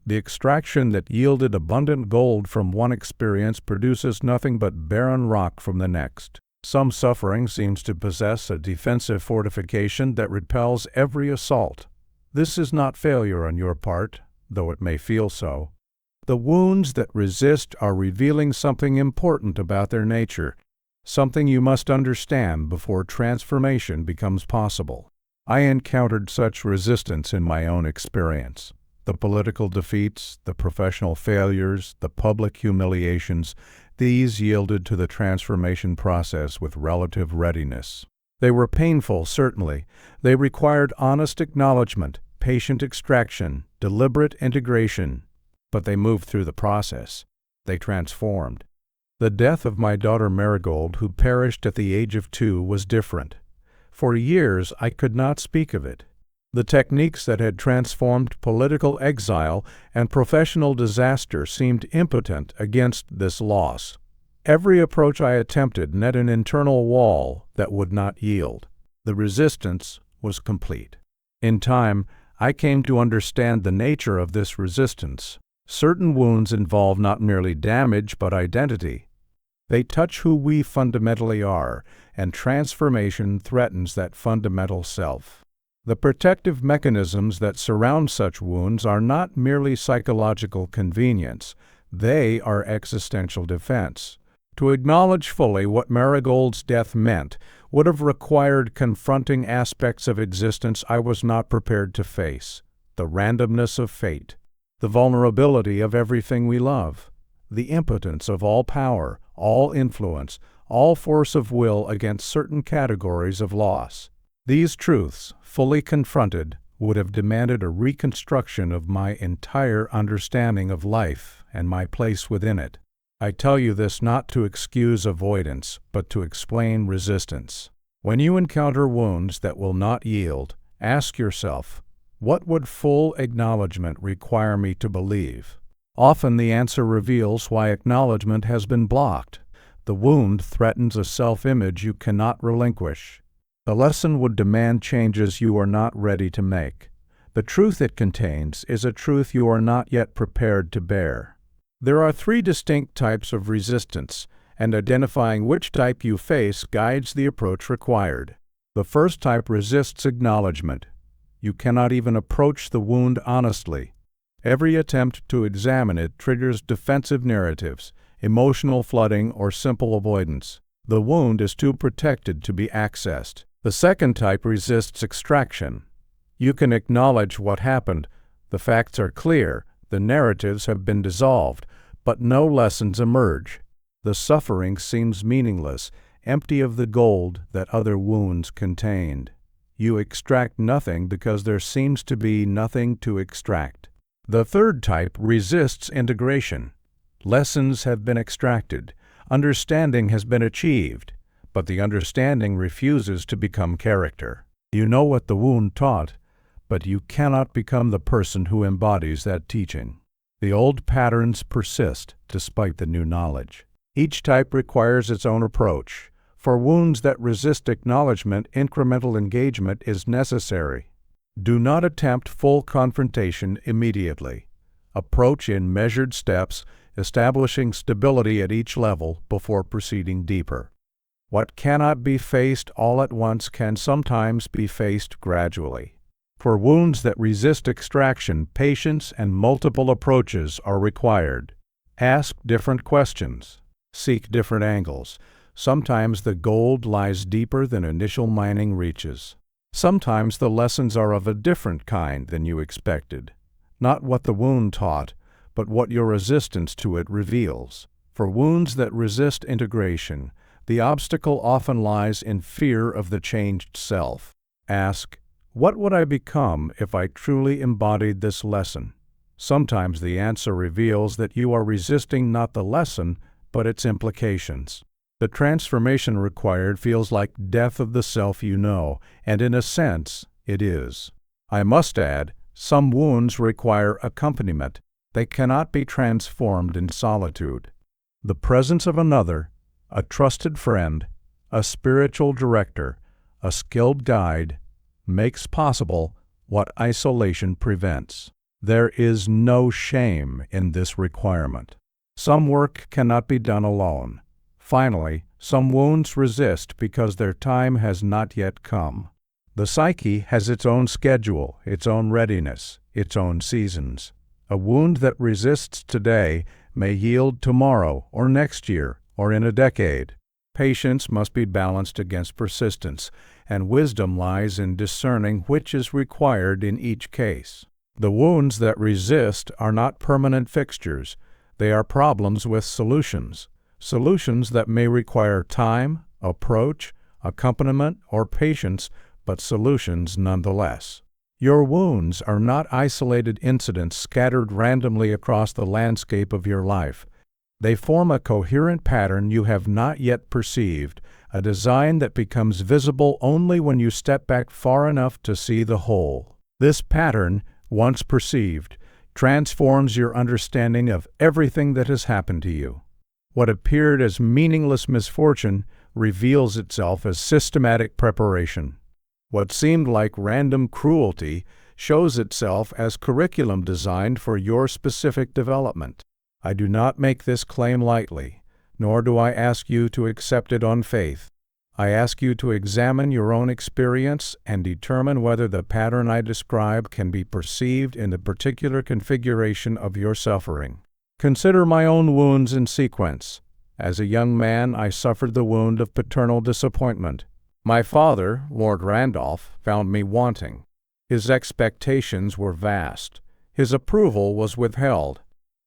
The extraction that yielded abundant gold from one experience produces nothing but barren rock from the next. Some suffering seems to possess a defensive fortification that repels every assault. This is not failure on your part, though it may feel so. The wounds that resist are revealing something important about their nature, something you must understand before transformation becomes possible. I encountered such resistance in my own experience. The political defeats, the professional failures, the public humiliations, these yielded to the transformation process with relative readiness. They were painful, certainly. They required honest acknowledgement, patient extraction, deliberate integration. But they moved through the process. They transformed. The death of my daughter Marigold, who perished at the age of 2, was different. For years I could not speak of it. The techniques that had transformed political exile and professional disaster seemed impotent against this loss. Every approach I attempted met an internal wall that would not yield. The resistance was complete. In time, I came to understand the nature of this resistance. Certain wounds involve not merely damage but identity. They touch who we fundamentally are, and transformation threatens that fundamental self. The protective mechanisms that surround such wounds are not merely psychological convenience. They are existential defense. To acknowledge fully what Marigold's death meant would have required confronting aspects of existence I was not prepared to face: the randomness of fate, the vulnerability of everything we love, the impotence of all power, all influence, all force of will against certain categories of loss. These truths, fully confronted, would have demanded a reconstruction of my entire understanding of life and my place within it. I tell you this not to excuse avoidance, but to explain resistance. When you encounter wounds that will not yield, ask yourself, what would full acknowledgement require me to believe? Often the answer reveals why acknowledgement has been blocked. The wound threatens a self-image you cannot relinquish. The lesson would demand changes you are not ready to make. The truth it contains is a truth you are not yet prepared to bear. There are 3 distinct types of resistance, and identifying which type you face guides the approach required. The first type resists acknowledgement. You cannot even approach the wound honestly. Every attempt to examine it triggers defensive narratives, emotional flooding, or simple avoidance. The wound is too protected to be accessed. The second type resists extraction. You can acknowledge what happened. The facts are clear. The narratives have been dissolved, but no lessons emerge. The suffering seems meaningless, empty of the gold that other wounds contained. You extract nothing because there seems to be nothing to extract. The third type resists integration. Lessons have been extracted. Understanding has been achieved, but the understanding refuses to become character. You know what the wound taught, but you cannot become the person who embodies that teaching. The old patterns persist despite the new knowledge. Each type requires its own approach. For wounds that resist acknowledgement, incremental engagement is necessary. Do not attempt full confrontation immediately. Approach in measured steps, establishing stability at each level before proceeding deeper. What cannot be faced all at once can sometimes be faced gradually. For wounds that resist extraction, patience and multiple approaches are required. Ask different questions. Seek different angles. Sometimes the gold lies deeper than initial mining reaches. Sometimes the lessons are of a different kind than you expected. Not what the wound taught, but what your resistance to it reveals. For wounds that resist integration, the obstacle often lies in fear of the changed self. Ask, what would I become if I truly embodied this lesson? Sometimes the answer reveals that you are resisting not the lesson, but its implications. The transformation required feels like death of the self you know, and in a sense, it is. I must add, some wounds require accompaniment. They cannot be transformed in solitude. The presence of another, a trusted friend, a spiritual director, a skilled guide, makes possible what isolation prevents. There is no shame in this requirement. Some work cannot be done alone. Finally, some wounds resist because their time has not yet come. The psyche has its own schedule, its own readiness, its own seasons. A wound that resists today may yield tomorrow or next year or in a decade. Patience must be balanced against persistence, and wisdom lies in discerning which is required in each case. The wounds that resist are not permanent fixtures. They are problems with solutions. Solutions that may require time, approach, accompaniment, or patience, but solutions nonetheless. Your wounds are not isolated incidents scattered randomly across the landscape of your life. They form a coherent pattern you have not yet perceived, a design that becomes visible only when you step back far enough to see the whole. This pattern, once perceived, transforms your understanding of everything that has happened to you. What appeared as meaningless misfortune reveals itself as systematic preparation. What seemed like random cruelty shows itself as curriculum designed for your specific development. I do not make this claim lightly, nor do I ask you to accept it on faith. I ask you to examine your own experience and determine whether the pattern I describe can be perceived in the particular configuration of your suffering. Consider my own wounds in sequence. As a young man, I suffered the wound of paternal disappointment. My father, Lord Randolph, found me wanting. His expectations were vast. His approval was withheld.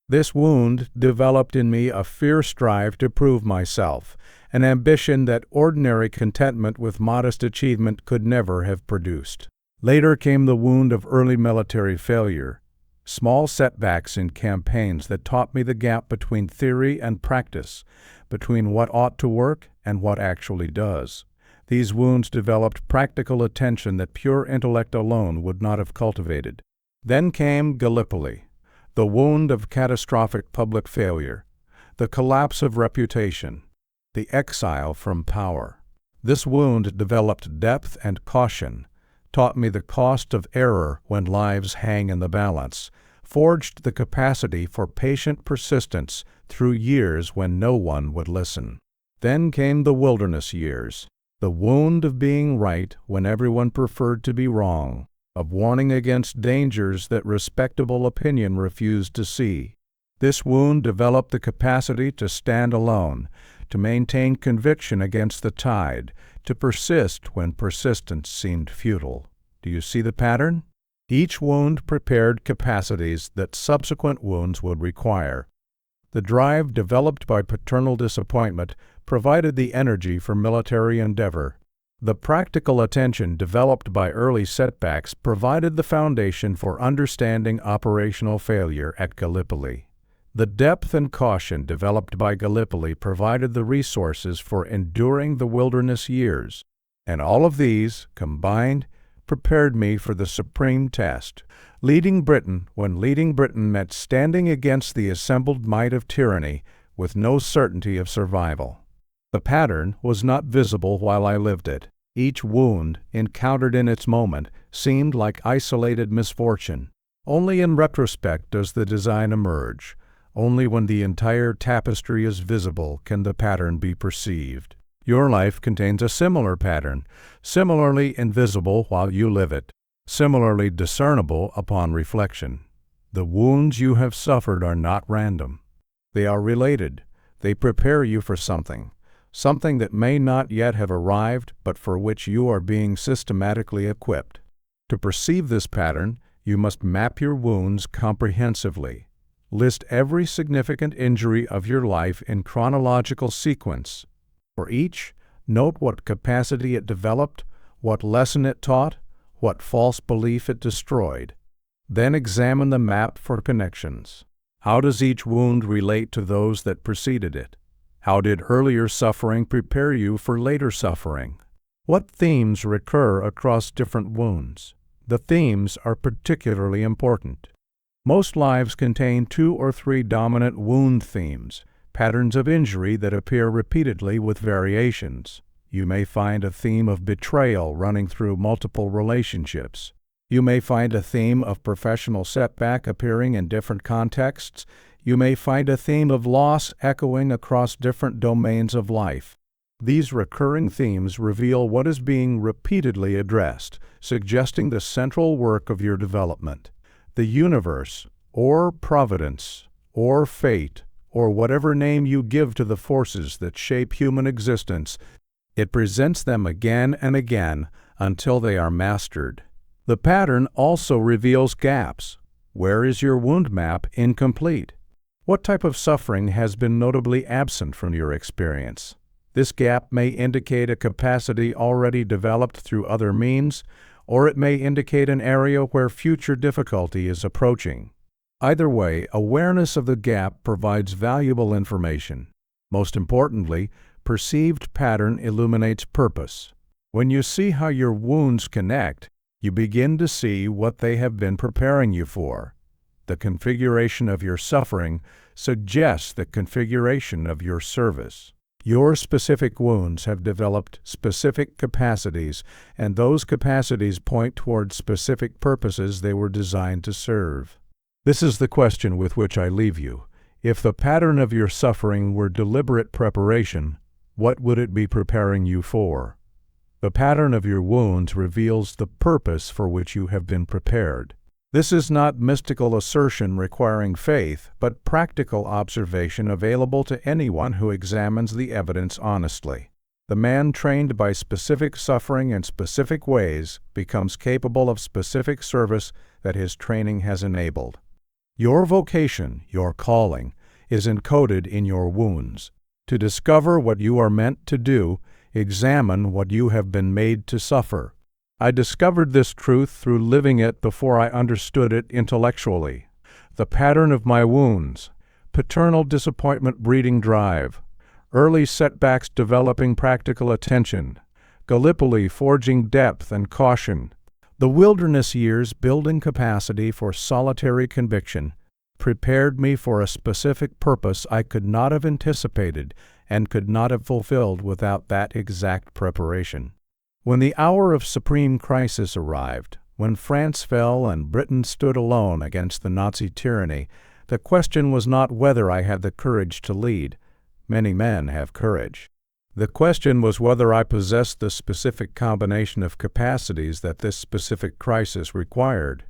This wound developed in me a fierce drive to prove myself, an ambition that ordinary contentment with modest achievement could never have produced. Later came the wound of early military failure, small setbacks in campaigns that taught me the gap between theory and practice, between what ought to work and what actually does. These wounds developed practical attention that pure intellect alone would not have cultivated. Then came Gallipoli, the wound of catastrophic public failure, the collapse of reputation, the exile from power. This wound developed depth and caution, taught me the cost of error when lives hang in the balance, forged the capacity for patient persistence through years when no one would listen. Then came the wilderness years, the wound of being right when everyone preferred to be wrong, of warning against dangers that respectable opinion refused to see. This wound developed the capacity to stand alone, to maintain conviction against the tide, to persist when persistence seemed futile. Do you see the pattern? Each wound prepared capacities that subsequent wounds would require. The drive developed by paternal disappointment provided the energy for military endeavor. The practical attention developed by early setbacks provided the foundation for understanding operational failure at Gallipoli. The depth and caution developed by Gallipoli provided the resources for enduring the wilderness years. And all of these, combined, prepared me for the supreme test, leading Britain when leading Britain meant standing against the assembled might of tyranny with no certainty of survival. The pattern was not visible while I lived it. Each wound, encountered in its moment, seemed like isolated misfortune. Only in retrospect does the design emerge. Only when the entire tapestry is visible can the pattern be perceived. Your life contains a similar pattern, similarly invisible while you live it, similarly discernible upon reflection. The wounds you have suffered are not random. They are related. They prepare you for something that may not yet have arrived, but for which you are being systematically equipped. To perceive this pattern, you must map your wounds comprehensively. List every significant injury of your life in chronological sequence. For each, note what capacity it developed, what lesson it taught, what false belief it destroyed. Then examine the map for connections. How does each wound relate to those that preceded it? How did earlier suffering prepare you for later suffering? What themes recur across different wounds? The themes are particularly important. Most lives contain 2 or 3 dominant wound themes, patterns of injury that appear repeatedly with variations. You may find a theme of betrayal running through multiple relationships. You may find a theme of professional setback appearing in different contexts. You may find a theme of loss echoing across different domains of life. These recurring themes reveal what is being repeatedly addressed, suggesting the central work of your development. The universe, or providence, or fate, or whatever name you give to the forces that shape human existence, it presents them again and again until they are mastered. The pattern also reveals gaps. Where is your wound map incomplete? What type of suffering has been notably absent from your experience? This gap may indicate a capacity already developed through other means, or it may indicate an area where future difficulty is approaching. Either way, awareness of the gap provides valuable information. Most importantly, perceived pattern illuminates purpose. When you see how your wounds connect, you begin to see what they have been preparing you for. The configuration of your suffering suggests the configuration of your service. Your specific wounds have developed specific capacities, and those capacities point toward specific purposes they were designed to serve. This is the question with which I leave you. If the pattern of your suffering were deliberate preparation, what would it be preparing you for? The pattern of your wounds reveals the purpose for which you have been prepared. This is not mystical assertion requiring faith, but practical observation available to anyone who examines the evidence honestly. The man trained by specific suffering in specific ways becomes capable of specific service that his training has enabled. Your vocation, your calling, is encoded in your wounds. To discover what you are meant to do, examine what you have been made to suffer. I discovered this truth through living it before I understood it intellectually. The pattern of my wounds, paternal disappointment breeding drive, early setbacks developing practical attention, Gallipoli forging depth and caution, the wilderness years building capacity for solitary conviction, prepared me for a specific purpose I could not have anticipated and could not have fulfilled without that exact preparation. When the hour of supreme crisis arrived, when France fell and Britain stood alone against the Nazi tyranny, the question was not whether I had the courage to lead. Many men have courage. The question was whether I possessed the specific combination of capacities that this specific crisis required.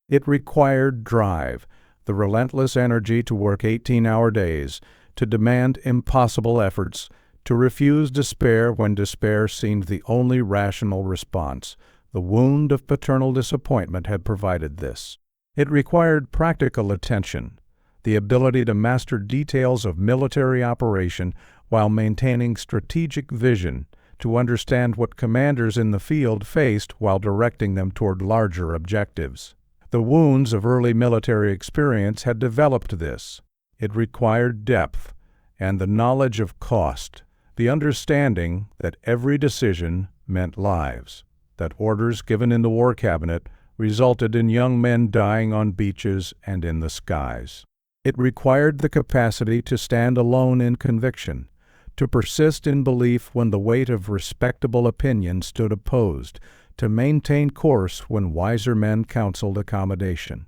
It required drive, the relentless energy to work 18-hour days, to demand impossible efforts, to refuse despair when despair seemed the only rational response. The wound of paternal disappointment had provided this. It required practical attention, the ability to master details of military operation while maintaining strategic vision, to understand what commanders in the field faced while directing them toward larger objectives. The wounds of early military experience had developed this. It required depth and the knowledge of cost, the understanding that every decision meant lives, that orders given in the War Cabinet resulted in young men dying on beaches and in the skies. It required the capacity to stand alone in conviction, to persist in belief when the weight of respectable opinion stood opposed, to maintain course when wiser men counseled accommodation.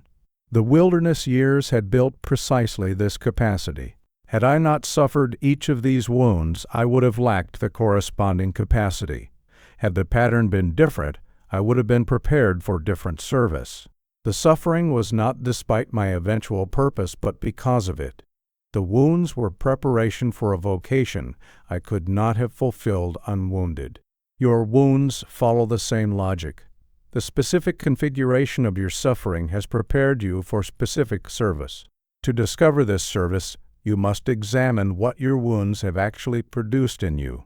The wilderness years had built precisely this capacity. Had I not suffered each of these wounds, I would have lacked the corresponding capacity. Had the pattern been different, I would have been prepared for different service. The suffering was not despite my eventual purpose, but because of it. The wounds were preparation for a vocation I could not have fulfilled unwounded. Your wounds follow the same logic. The specific configuration of your suffering has prepared you for specific service. To discover this service, you must examine what your wounds have actually produced in you.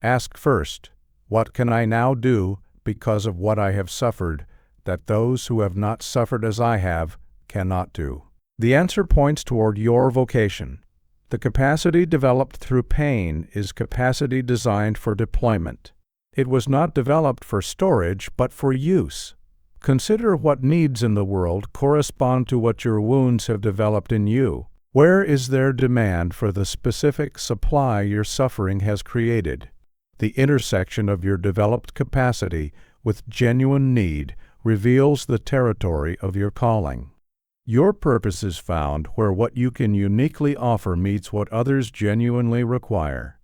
Ask first, what can I now do because of what I have suffered that those who have not suffered as I have cannot do? The answer points toward your vocation. The capacity developed through pain is capacity designed for deployment. It was not developed for storage, but for use. Consider what needs in the world correspond to what your wounds have developed in you. Where is there demand for the specific supply your suffering has created? The intersection of your developed capacity with genuine need reveals the territory of your calling. Your purpose is found where what you can uniquely offer meets what others genuinely require.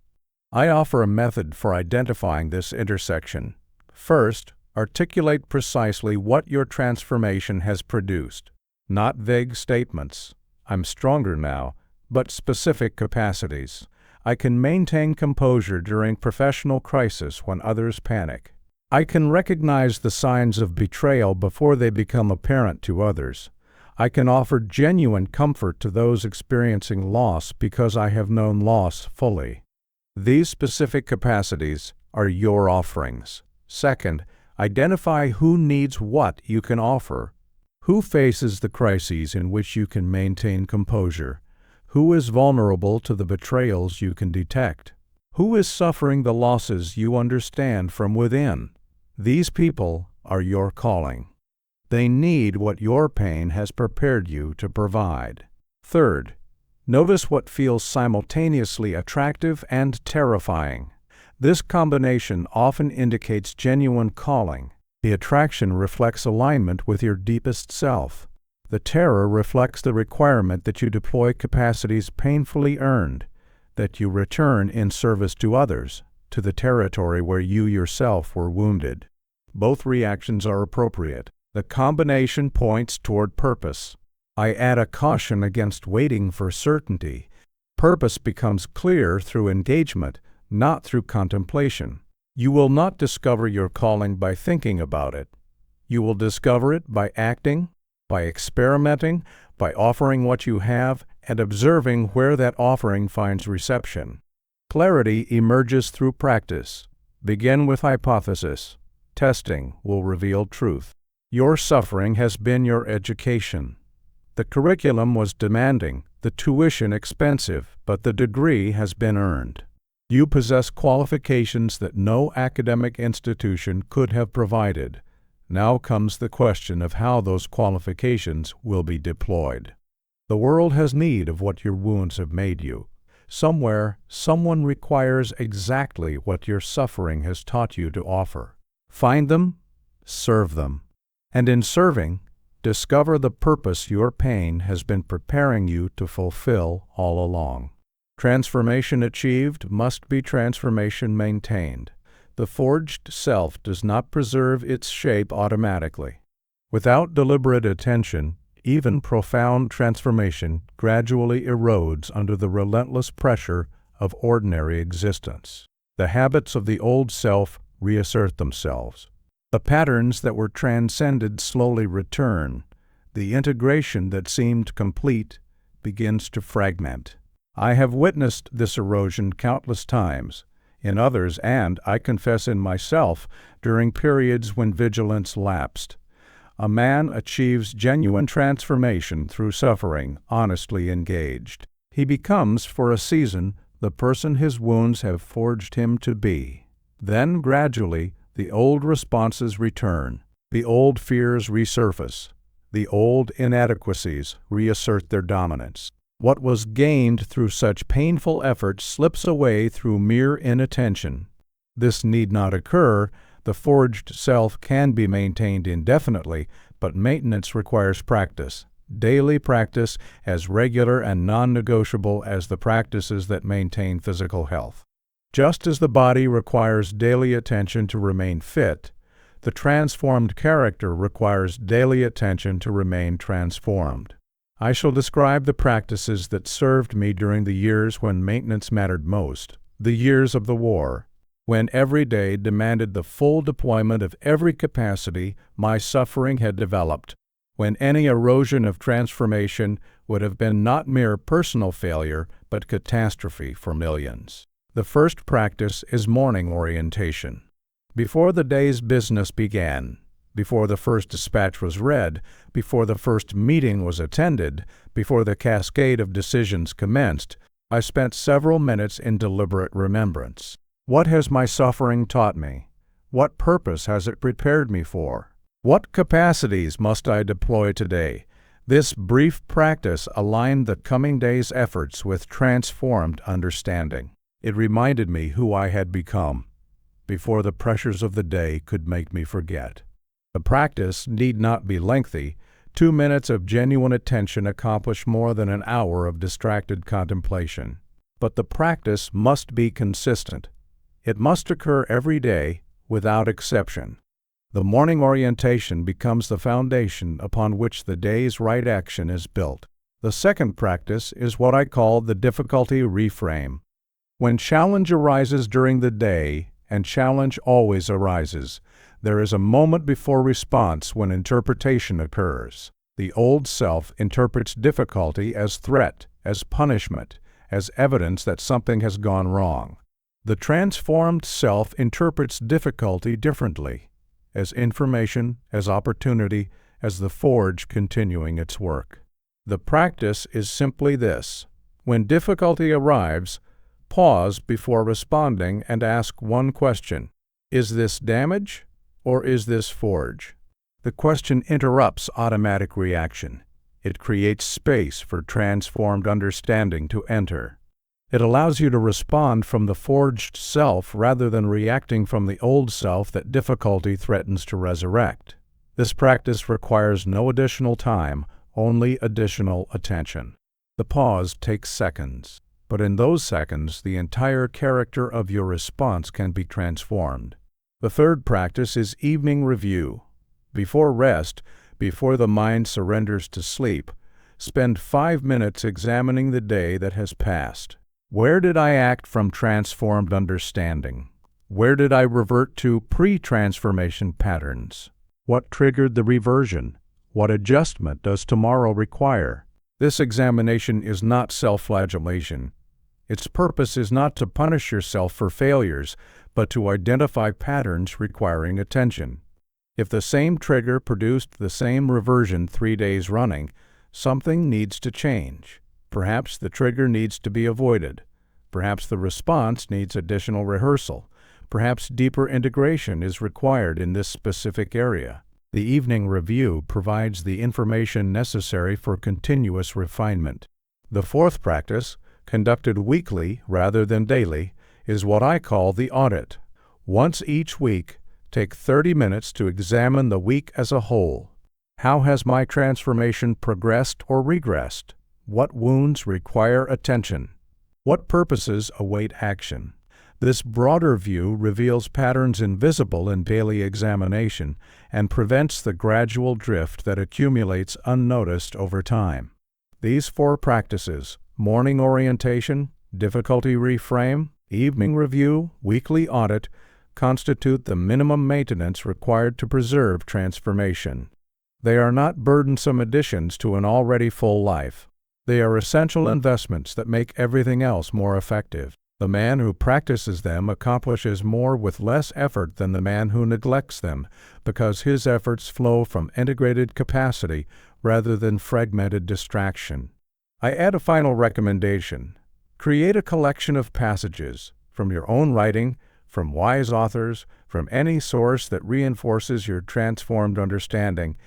I offer a method for identifying this intersection. First, articulate precisely what your transformation has produced, not vague statements. I'm stronger now, but specific capacities. I can maintain composure during professional crisis when others panic. I can recognize the signs of betrayal before they become apparent to others. I can offer genuine comfort to those experiencing loss because I have known loss fully. These specific capacities are your offerings. Second, identify who needs what you can offer. Who faces the crises in which you can maintain composure? Who is vulnerable to the betrayals you can detect? Who is suffering the losses you understand from within? These people are your calling. They need what your pain has prepared you to provide. Third, notice what feels simultaneously attractive and terrifying. This combination often indicates genuine calling. The attraction reflects alignment with your deepest self. The terror reflects the requirement that you deploy capacities painfully earned, that you return in service to others, to the territory where you yourself were wounded. Both reactions are appropriate. The combination points toward purpose. I add a caution against waiting for certainty. Purpose becomes clear through engagement, not through contemplation. You will not discover your calling by thinking about it. You will discover it by acting, by experimenting, by offering what you have, and observing where that offering finds reception. Clarity emerges through practice. Begin with hypothesis. Testing will reveal truth. Your suffering has been your education. The curriculum was demanding, the tuition expensive, but the degree has been earned. You possess qualifications that no academic institution could have provided. Now comes the question of how those qualifications will be deployed. The world has need of what your wounds have made you. Somewhere, someone requires exactly what your suffering has taught you to offer. Find them, serve them, and in serving, discover the purpose your pain has been preparing you to fulfill all along. Transformation achieved must be transformation maintained. The forged self does not preserve its shape automatically. Without deliberate attention, even profound transformation gradually erodes under the relentless pressure of ordinary existence. The habits of the old self reassert themselves. The patterns that were transcended slowly return. The integration that seemed complete begins to fragment. I have witnessed this erosion countless times, in others and, I confess in myself, during periods when vigilance lapsed. A man achieves genuine transformation through suffering, honestly engaged. He becomes, for a season, the person his wounds have forged him to be. Then, gradually, the old responses return. The old fears resurface. The old inadequacies reassert their dominance. What was gained through such painful effort slips away through mere inattention. This need not occur. The forged self can be maintained indefinitely, but maintenance requires practice. Daily practice as regular and non-negotiable as the practices that maintain physical health. Just as the body requires daily attention to remain fit, the transformed character requires daily attention to remain transformed. I shall describe the practices that served me during the years when maintenance mattered most, the years of the war, when every day demanded the full deployment of every capacity my suffering had developed, when any erosion of transformation would have been not mere personal failure, but catastrophe for millions. The first practice is morning orientation. Before the day's business began, before the first dispatch was read, before the first meeting was attended, before the cascade of decisions commenced, I spent several minutes in deliberate remembrance. What has my suffering taught me? What purpose has it prepared me for? What capacities must I deploy today? This brief practice aligned the coming day's efforts with transformed understanding. It reminded me who I had become, before the pressures of the day could make me forget. The practice need not be lengthy. 2 minutes of genuine attention accomplish more than an hour of distracted contemplation. But the practice must be consistent. It must occur every day, without exception. The morning orientation becomes the foundation upon which the day's right action is built. The second practice is what I call the difficulty reframe. When challenge arises during the day, and challenge always arises, there is a moment before response when interpretation occurs. The old self interprets difficulty as threat, as punishment, as evidence that something has gone wrong. The transformed self interprets difficulty differently, as information, as opportunity, as the forge continuing its work. The practice is simply this. When difficulty arrives, pause before responding and ask one question. Is this damage, or is this forge? The question interrupts automatic reaction. It creates space for transformed understanding to enter. It allows you to respond from the forged self rather than reacting from the old self that difficulty threatens to resurrect. This practice requires no additional time, only additional attention. The pause takes seconds, but in those seconds, the entire character of your response can be transformed. The third practice is evening review. Before rest, before the mind surrenders to sleep, spend 5 minutes examining the day that has passed. Where did I act from transformed understanding? Where did I revert to pre-transformation patterns? What triggered the reversion? What adjustment does tomorrow require? This examination is not self-flagellation. Its purpose is not to punish yourself for failures, but to identify patterns requiring attention. If the same trigger produced the same reversion 3 days running, something needs to change. Perhaps the trigger needs to be avoided. Perhaps the response needs additional rehearsal. Perhaps deeper integration is required in this specific area. The evening review provides the information necessary for continuous refinement. The fourth practice, conducted weekly rather than daily, is what I call the audit. Once each week, Take 30 minutes to examine the week as a whole. How has my transformation progressed or regressed? What wounds require attention? What purposes await action? This broader view reveals patterns invisible in daily examination and prevents the gradual drift that accumulates unnoticed over time. These 4 practices, morning orientation, difficulty reframe, evening review, weekly audit, constitute the minimum maintenance required to preserve transformation. They are not burdensome additions to an already full life. They are essential investments that make everything else more effective. The man who practices them accomplishes more with less effort than the man who neglects them, because his efforts flow from integrated capacity rather than fragmented distraction. I add a final recommendation. Create a collection of passages from your own writing, from wise authors, from any source that reinforces your transformed understanding,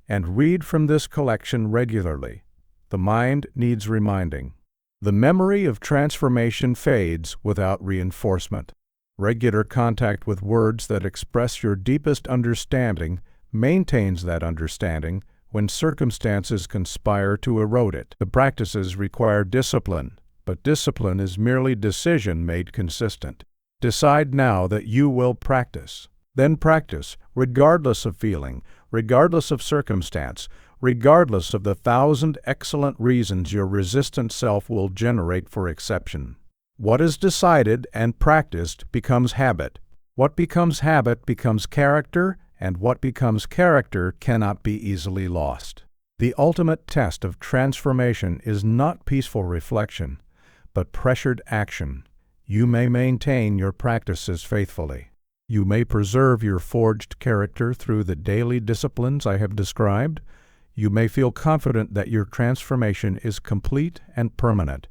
and read from this collection regularly. The mind needs reminding. The memory of transformation fades without reinforcement. Regular contact with words that express your deepest understanding maintains that understanding when circumstances conspire to erode it. The practices require discipline, but discipline is merely decision made consistent. Decide now that you will practice. Then practice, regardless of feeling, regardless of circumstance, regardless of the 1,000 excellent reasons your resistant self will generate for exception. What is decided and practiced becomes habit. What becomes habit becomes character, and what becomes character cannot be easily lost. The ultimate test of transformation is not peaceful reflection, but pressured action. You may maintain your practices faithfully. You may preserve your forged character through the daily disciplines I have described. You may feel confident that your transformation is complete and permanent.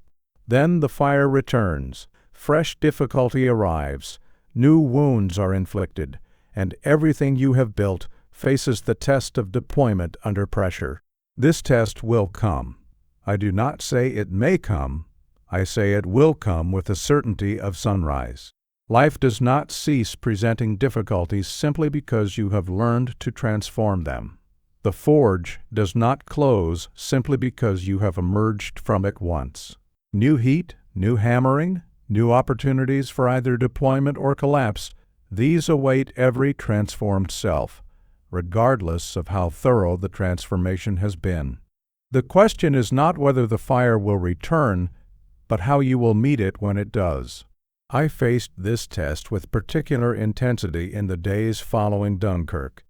Then the fire returns, fresh difficulty arrives, new wounds are inflicted, and everything you have built faces the test of deployment under pressure. This test will come. I do not say it may come. I say it will come with the certainty of sunrise. Life does not cease presenting difficulties simply because you have learned to transform them. The forge does not close simply because you have emerged from it once. New heat, new hammering, new opportunities for either deployment or collapse, these await every transformed self, regardless of how thorough the transformation has been. The question is not whether the fire will return, but how you will meet it when it does. I faced this test with particular intensity in the days following Dunkirk.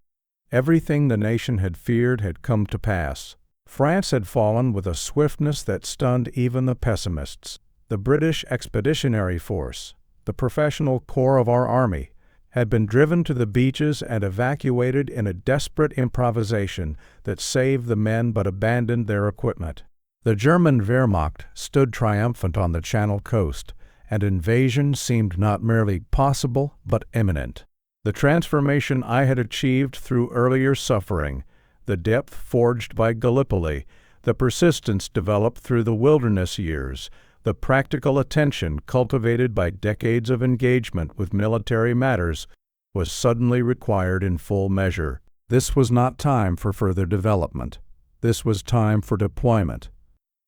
Everything the nation had feared had come to pass. France had fallen with a swiftness that stunned even the pessimists. The British Expeditionary Force, the professional corps of our army, had been driven to the beaches and evacuated in a desperate improvisation that saved the men but abandoned their equipment. The German Wehrmacht stood triumphant on the Channel coast, and invasion seemed not merely possible but imminent. The transformation I had achieved through earlier suffering, the depth forged by Gallipoli, the persistence developed through the wilderness years, the practical attention cultivated by decades of engagement with military matters, was suddenly required in full measure. This was not time for further development. This was time for deployment.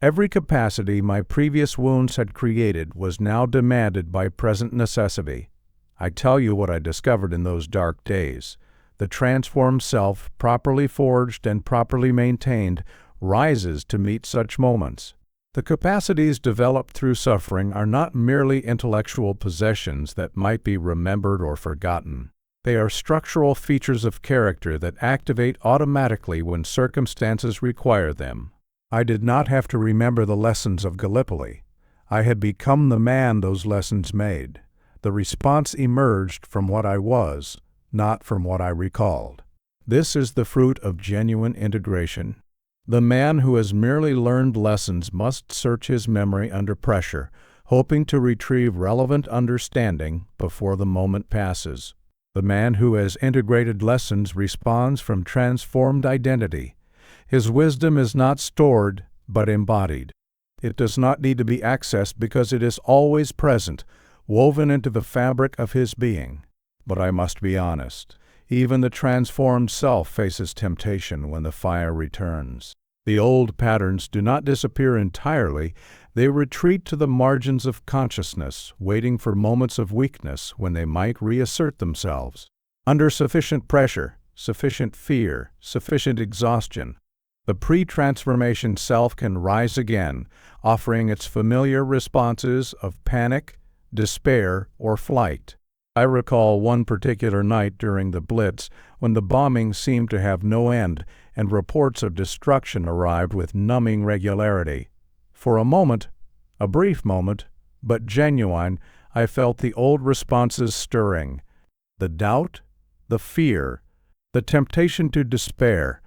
Every capacity my previous wounds had created was now demanded by present necessity. I tell you what I discovered in those dark days. The transformed self, properly forged and properly maintained, rises to meet such moments. The capacities developed through suffering are not merely intellectual possessions that might be remembered or forgotten. They are structural features of character that activate automatically when circumstances require them. I did not have to remember the lessons of Gallipoli. I had become the man those lessons made. The response emerged from what I was, not from what I recalled. This is the fruit of genuine integration. The man who has merely learned lessons must search his memory under pressure, hoping to retrieve relevant understanding before the moment passes. The man who has integrated lessons responds from transformed identity. His wisdom is not stored, but embodied. It does not need to be accessed because it is always present, woven into the fabric of his being. But I must be honest. Even the transformed self faces temptation when the fire returns. The old patterns do not disappear entirely. They retreat to the margins of consciousness, waiting for moments of weakness when they might reassert themselves. Under sufficient pressure, sufficient fear, sufficient exhaustion, the pre-transformation self can rise again, offering its familiar responses of panic, despair, or flight. I recall one particular night during the Blitz when the bombing seemed to have no end and reports of destruction arrived with numbing regularity. For a moment, a brief moment, but genuine, I felt the old responses stirring. The doubt, the fear, the temptation to despair.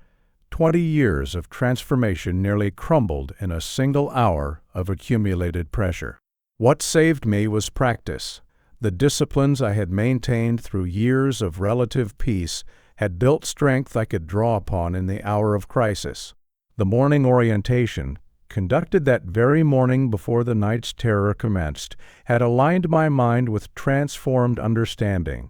20 years of transformation nearly crumbled in a single hour of accumulated pressure. What saved me was practice. The disciplines I had maintained through years of relative peace had built strength I could draw upon in the hour of crisis. The morning orientation, conducted that very morning before the night's terror commenced, had aligned my mind with transformed understanding.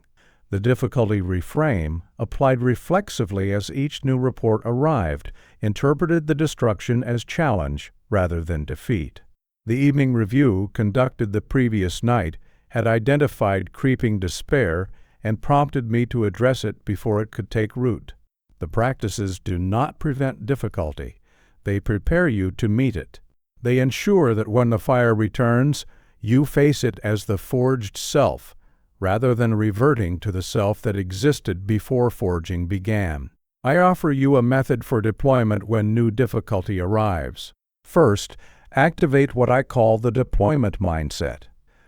The difficulty reframe, applied reflexively as each new report arrived, interpreted the destruction as challenge rather than defeat. The evening review, conducted the previous night, had identified creeping despair and prompted me to address it before it could take root. The practices do not prevent difficulty. They prepare you to meet it. They ensure that when the fire returns, you face it as the forged self, rather than reverting to the self that existed before forging began. I offer you a method for deployment when new difficulty arrives. First, activate what I call the deployment mindset.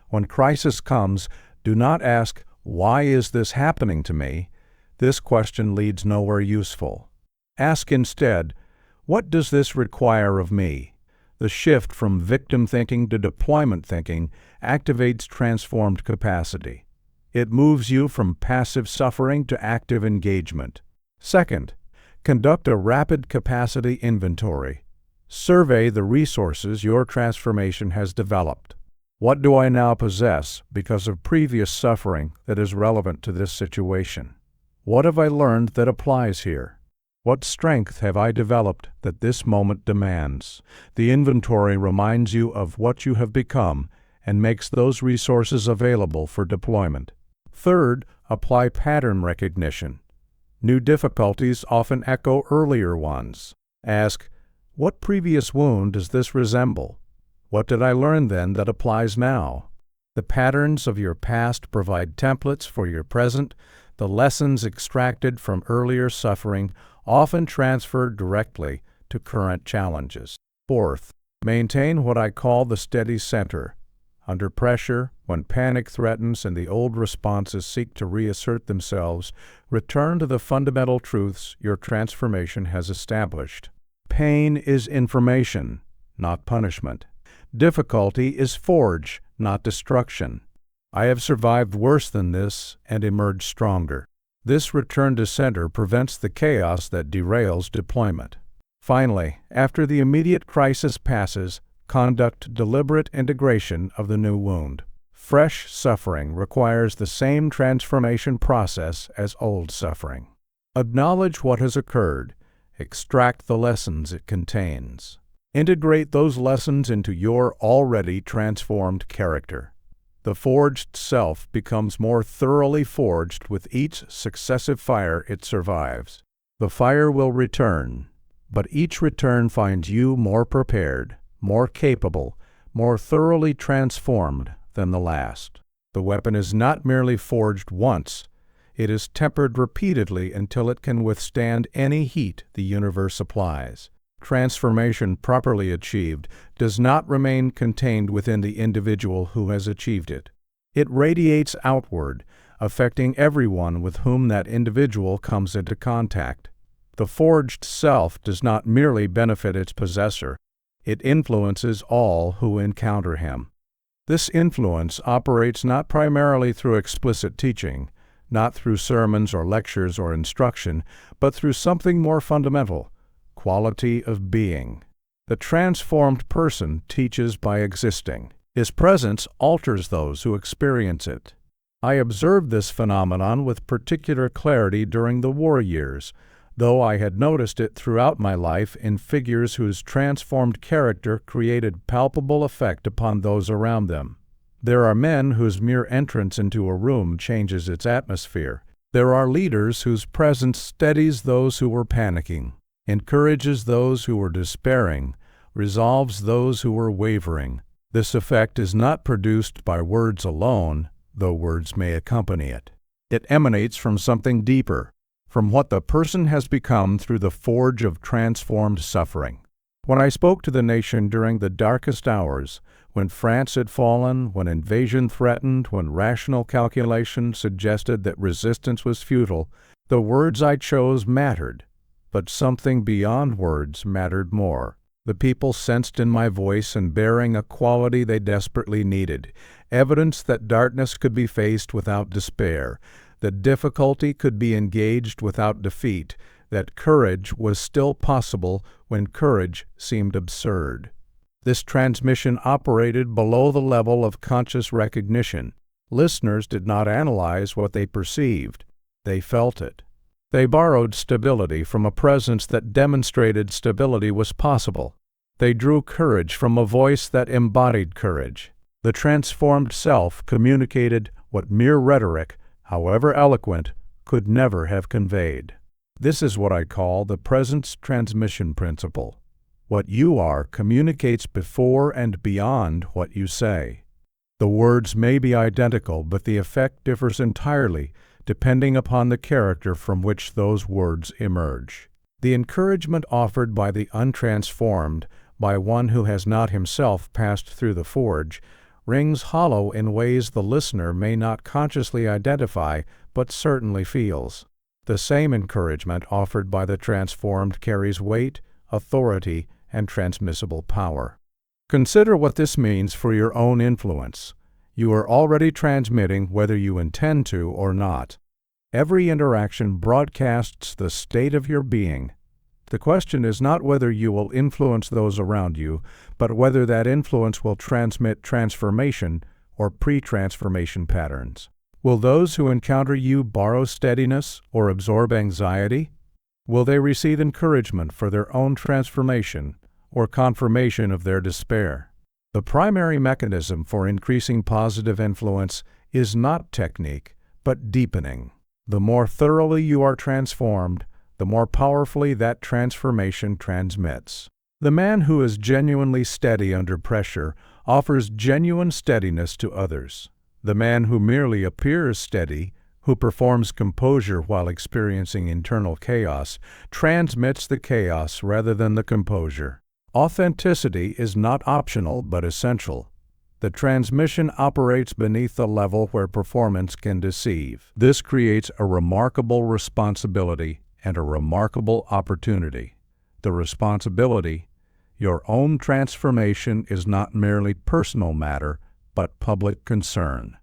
When crisis comes, do not ask, "Why is this happening to me?" This question leads nowhere useful. Ask instead, "What does this require of me?" The shift from victim thinking to deployment thinking activates transformed capacity. It moves you from passive suffering to active engagement. Second, conduct a rapid capacity inventory. Survey the resources your transformation has developed. What do I now possess because of previous suffering that is relevant to this situation? What have I learned that applies here? What strength have I developed that this moment demands? The inventory reminds you of what you have become and makes those resources available for deployment. Third, apply pattern recognition. New difficulties often echo earlier ones. Ask, what previous wound does this resemble? What did I learn then that applies now? The patterns of your past provide templates for your present. The lessons extracted from earlier suffering often transfer directly to current challenges. Fourth, maintain what I call the steady center. Under pressure, when panic threatens and the old responses seek to reassert themselves, return to the fundamental truths your transformation has established. Pain is information, not punishment. Difficulty is forge, not destruction. I have survived worse than this and emerged stronger. This return to center prevents the chaos that derails deployment. Finally, after the immediate crisis passes, conduct deliberate integration of the new wound. Fresh suffering requires the same transformation process as old suffering. Acknowledge what has occurred. Extract the lessons it contains. Integrate those lessons into your already transformed character. The forged self becomes more thoroughly forged with each successive fire it survives. The fire will return, but each return finds you more prepared, more capable, more thoroughly transformed than the last. The weapon is not merely forged once. It is tempered repeatedly until it can withstand any heat the universe applies. Transformation properly achieved does not remain contained within the individual who has achieved it. It radiates outward, affecting everyone with whom that individual comes into contact. The forged self does not merely benefit its possessor. It influences all who encounter him. This influence operates not primarily through explicit teaching, not through sermons or lectures or instruction, but through something more fundamental: quality of being. The transformed person teaches by existing. His presence alters those who experience it. I observed this phenomenon with particular clarity during the war years, though I had noticed it throughout my life in figures whose transformed character created palpable effect upon those around them. There are men whose mere entrance into a room changes its atmosphere. There are leaders whose presence steadies those who were panicking, encourages those who were despairing, resolves those who were wavering. This effect is not produced by words alone, though words may accompany it. It emanates from something deeper, from what the person has become through the forge of transformed suffering. When I spoke to the nation during the darkest hours, when France had fallen, when invasion threatened, when rational calculation suggested that resistance was futile, the words I chose mattered, but something beyond words mattered more. The people sensed in my voice and bearing a quality they desperately needed, evidence that darkness could be faced without despair, that difficulty could be engaged without defeat, that courage was still possible when courage seemed absurd. This transmission operated below the level of conscious recognition. Listeners did not analyze what they perceived. They felt it. They borrowed stability from a presence that demonstrated stability was possible. They drew courage from a voice that embodied courage. The transformed self communicated what mere rhetoric, however eloquent, could never have conveyed. This is what I call the presence transmission principle. What you are communicates before and beyond what you say. The words may be identical, but the effect differs entirely, depending upon the character from which those words emerge. The encouragement offered by the untransformed, by one who has not himself passed through the forge, rings hollow in ways the listener may not consciously identify, but certainly feels. The same encouragement offered by the transformed carries weight, authority, and transmissible power. Consider what this means for your own influence. You are already transmitting whether you intend to or not. Every interaction broadcasts the state of your being. The question is not whether you will influence those around you, but whether that influence will transmit transformation or pre-transformation patterns. Will those who encounter you borrow steadiness or absorb anxiety? Will they receive encouragement for their own transformation or confirmation of their despair? The primary mechanism for increasing positive influence is not technique, but deepening. The more thoroughly you are transformed, the more powerfully that transformation transmits. The man who is genuinely steady under pressure offers genuine steadiness to others. The man who merely appears steady, who performs composure while experiencing internal chaos, transmits the chaos rather than the composure. Authenticity is not optional but essential. The transmission operates beneath the level where performance can deceive. This creates a remarkable responsibility and a remarkable opportunity. The responsibility, your own transformation, is not merely personal matter, but public concern.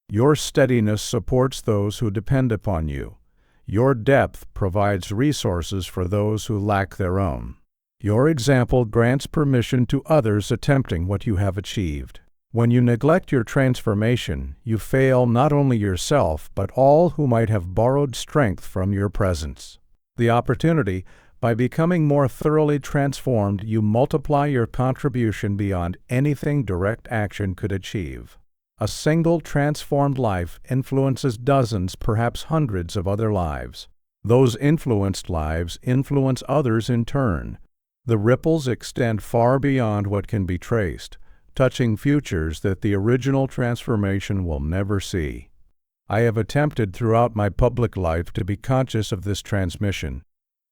Your steadiness supports those who depend upon you. Your depth provides resources for those who lack their own. Your example grants permission to others attempting what you have achieved. When you neglect your transformation, you fail not only yourself, but all who might have borrowed strength from your presence. The opportunity, by becoming more thoroughly transformed, you multiply your contribution beyond anything direct action could achieve. A single transformed life influences dozens, perhaps hundreds of other lives. Those influenced lives influence others in turn. The ripples extend far beyond what can be traced, touching futures that the original transformation will never see. I have attempted throughout my public life to be conscious of this transmission.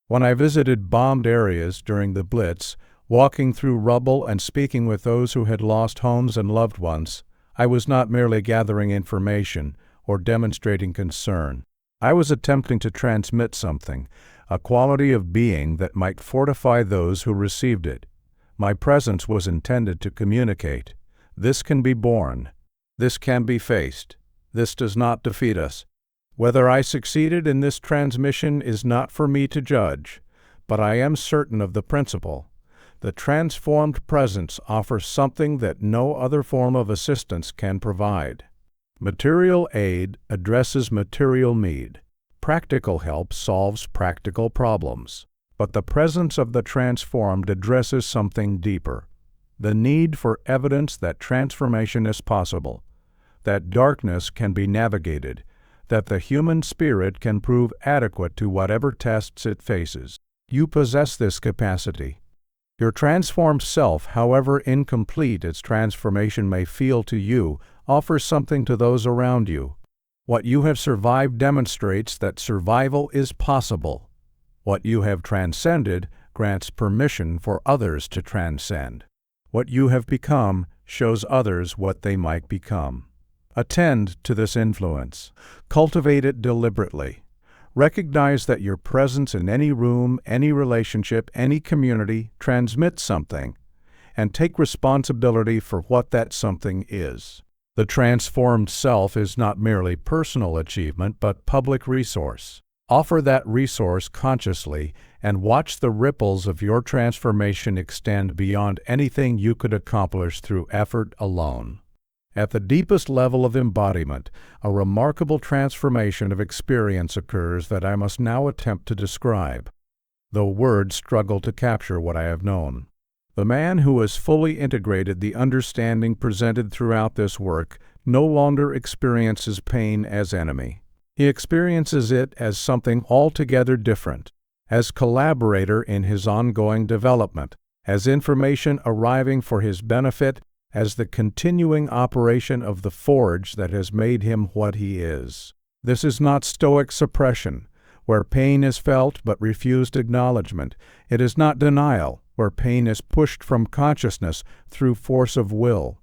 When I visited bombed areas during the Blitz, walking through rubble and speaking with those who had lost homes and loved ones, I was not merely gathering information or demonstrating concern. I was attempting to transmit something, a quality of being that might fortify those who received it. My presence was intended to communicate. This can be borne. This can be faced. This does not defeat us. Whether I succeeded in this transmission is not for me to judge, but I am certain of the principle. The transformed presence offers something that no other form of assistance can provide. Material aid addresses material need. Practical help solves practical problems. But the presence of the transformed addresses something deeper: the need for evidence that transformation is possible, that darkness can be navigated, that the human spirit can prove adequate to whatever tests it faces. You possess this capacity. Your transformed self, however incomplete its transformation may feel to you, offers something to those around you. What you have survived demonstrates that survival is possible. What you have transcended grants permission for others to transcend. What you have become shows others what they might become. Attend to this influence. Cultivate it deliberately. Recognize that your presence in any room, any relationship, any community transmits something, and take responsibility for what that something is. The transformed self is not merely personal achievement, but public resource. Offer that resource consciously and watch the ripples of your transformation extend beyond anything you could accomplish through effort alone. At the deepest level of embodiment, a remarkable transformation of experience occurs that I must now attempt to describe, though words struggle to capture what I have known. The man who has fully integrated the understanding presented throughout this work no longer experiences pain as enemy. He experiences it as something altogether different, as collaborator in his ongoing development, as information arriving for his benefit, as the continuing operation of the forge that has made him what he is. This is not stoic suppression, where pain is felt but refused acknowledgement. It is not denial, where pain is pushed from consciousness through force of will.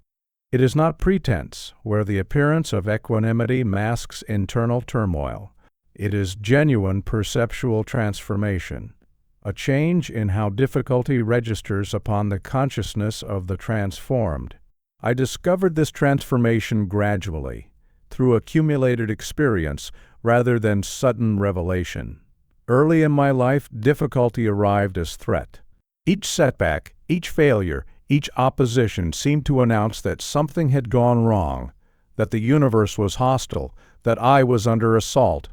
It is not pretense, where the appearance of equanimity masks internal turmoil. It is genuine perceptual transformation, a change in how difficulty registers upon the consciousness of the transformed. I discovered this transformation gradually, through accumulated experience rather than sudden revelation. Early in my life, difficulty arrived as threat. Each setback, each failure, each opposition seemed to announce that something had gone wrong, that the universe was hostile, that I was under assault.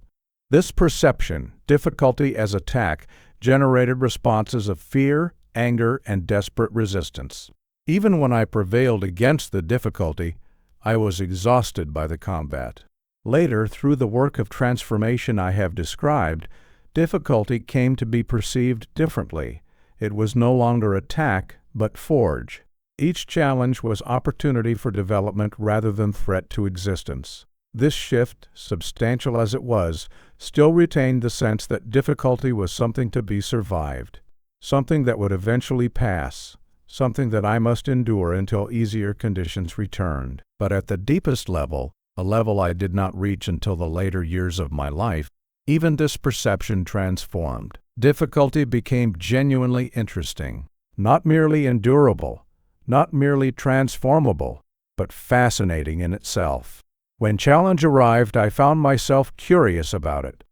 This perception, difficulty as attack, generated responses of fear, anger, and desperate resistance. Even when I prevailed against the difficulty, I was exhausted by the combat. Later, through the work of transformation I have described, difficulty came to be perceived differently. It was no longer attack, but forge. Each challenge was opportunity for development rather than threat to existence. This shift, substantial as it was, still retained the sense that difficulty was something to be survived, something that would eventually pass, something that I must endure until easier conditions returned. But at the deepest level, a level I did not reach until the later years of my life, even this perception transformed. Difficulty became genuinely interesting, not merely endurable, not merely transformable, but fascinating in itself. When challenge arrived, I found myself curious about it.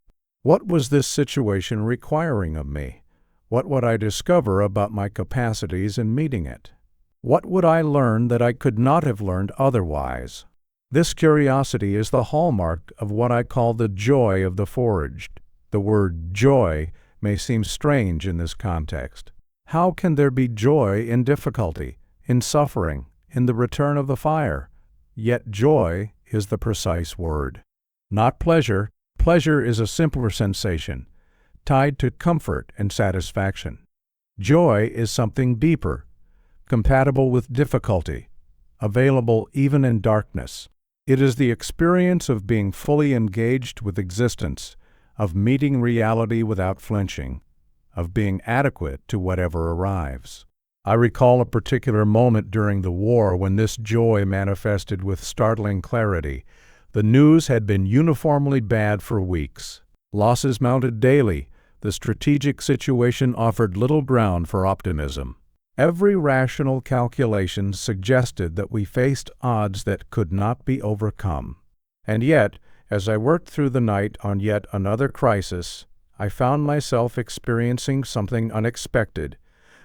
What was this situation requiring of me? What would I discover about my capacities in meeting it? What would I learn that I could not have learned otherwise? This curiosity is the hallmark of what I call the joy of the forged. The word joy may seem strange in this context. How can there be joy in difficulty, in suffering, in the return of the fire? Yet joy is the precise word. Not pleasure. Pleasure is a simpler sensation, tied to comfort and satisfaction. Joy is something deeper, compatible with difficulty, available even in darkness. It is the experience of being fully engaged with existence, of meeting reality without flinching, of being adequate to whatever arrives. I recall a particular moment during the war when this joy manifested with startling clarity. The news had been uniformly bad for weeks. Losses mounted daily. The strategic situation offered little ground for optimism. Every rational calculation suggested that we faced odds that could not be overcome. And yet, as I worked through the night on yet another crisis, I found myself experiencing something unexpected,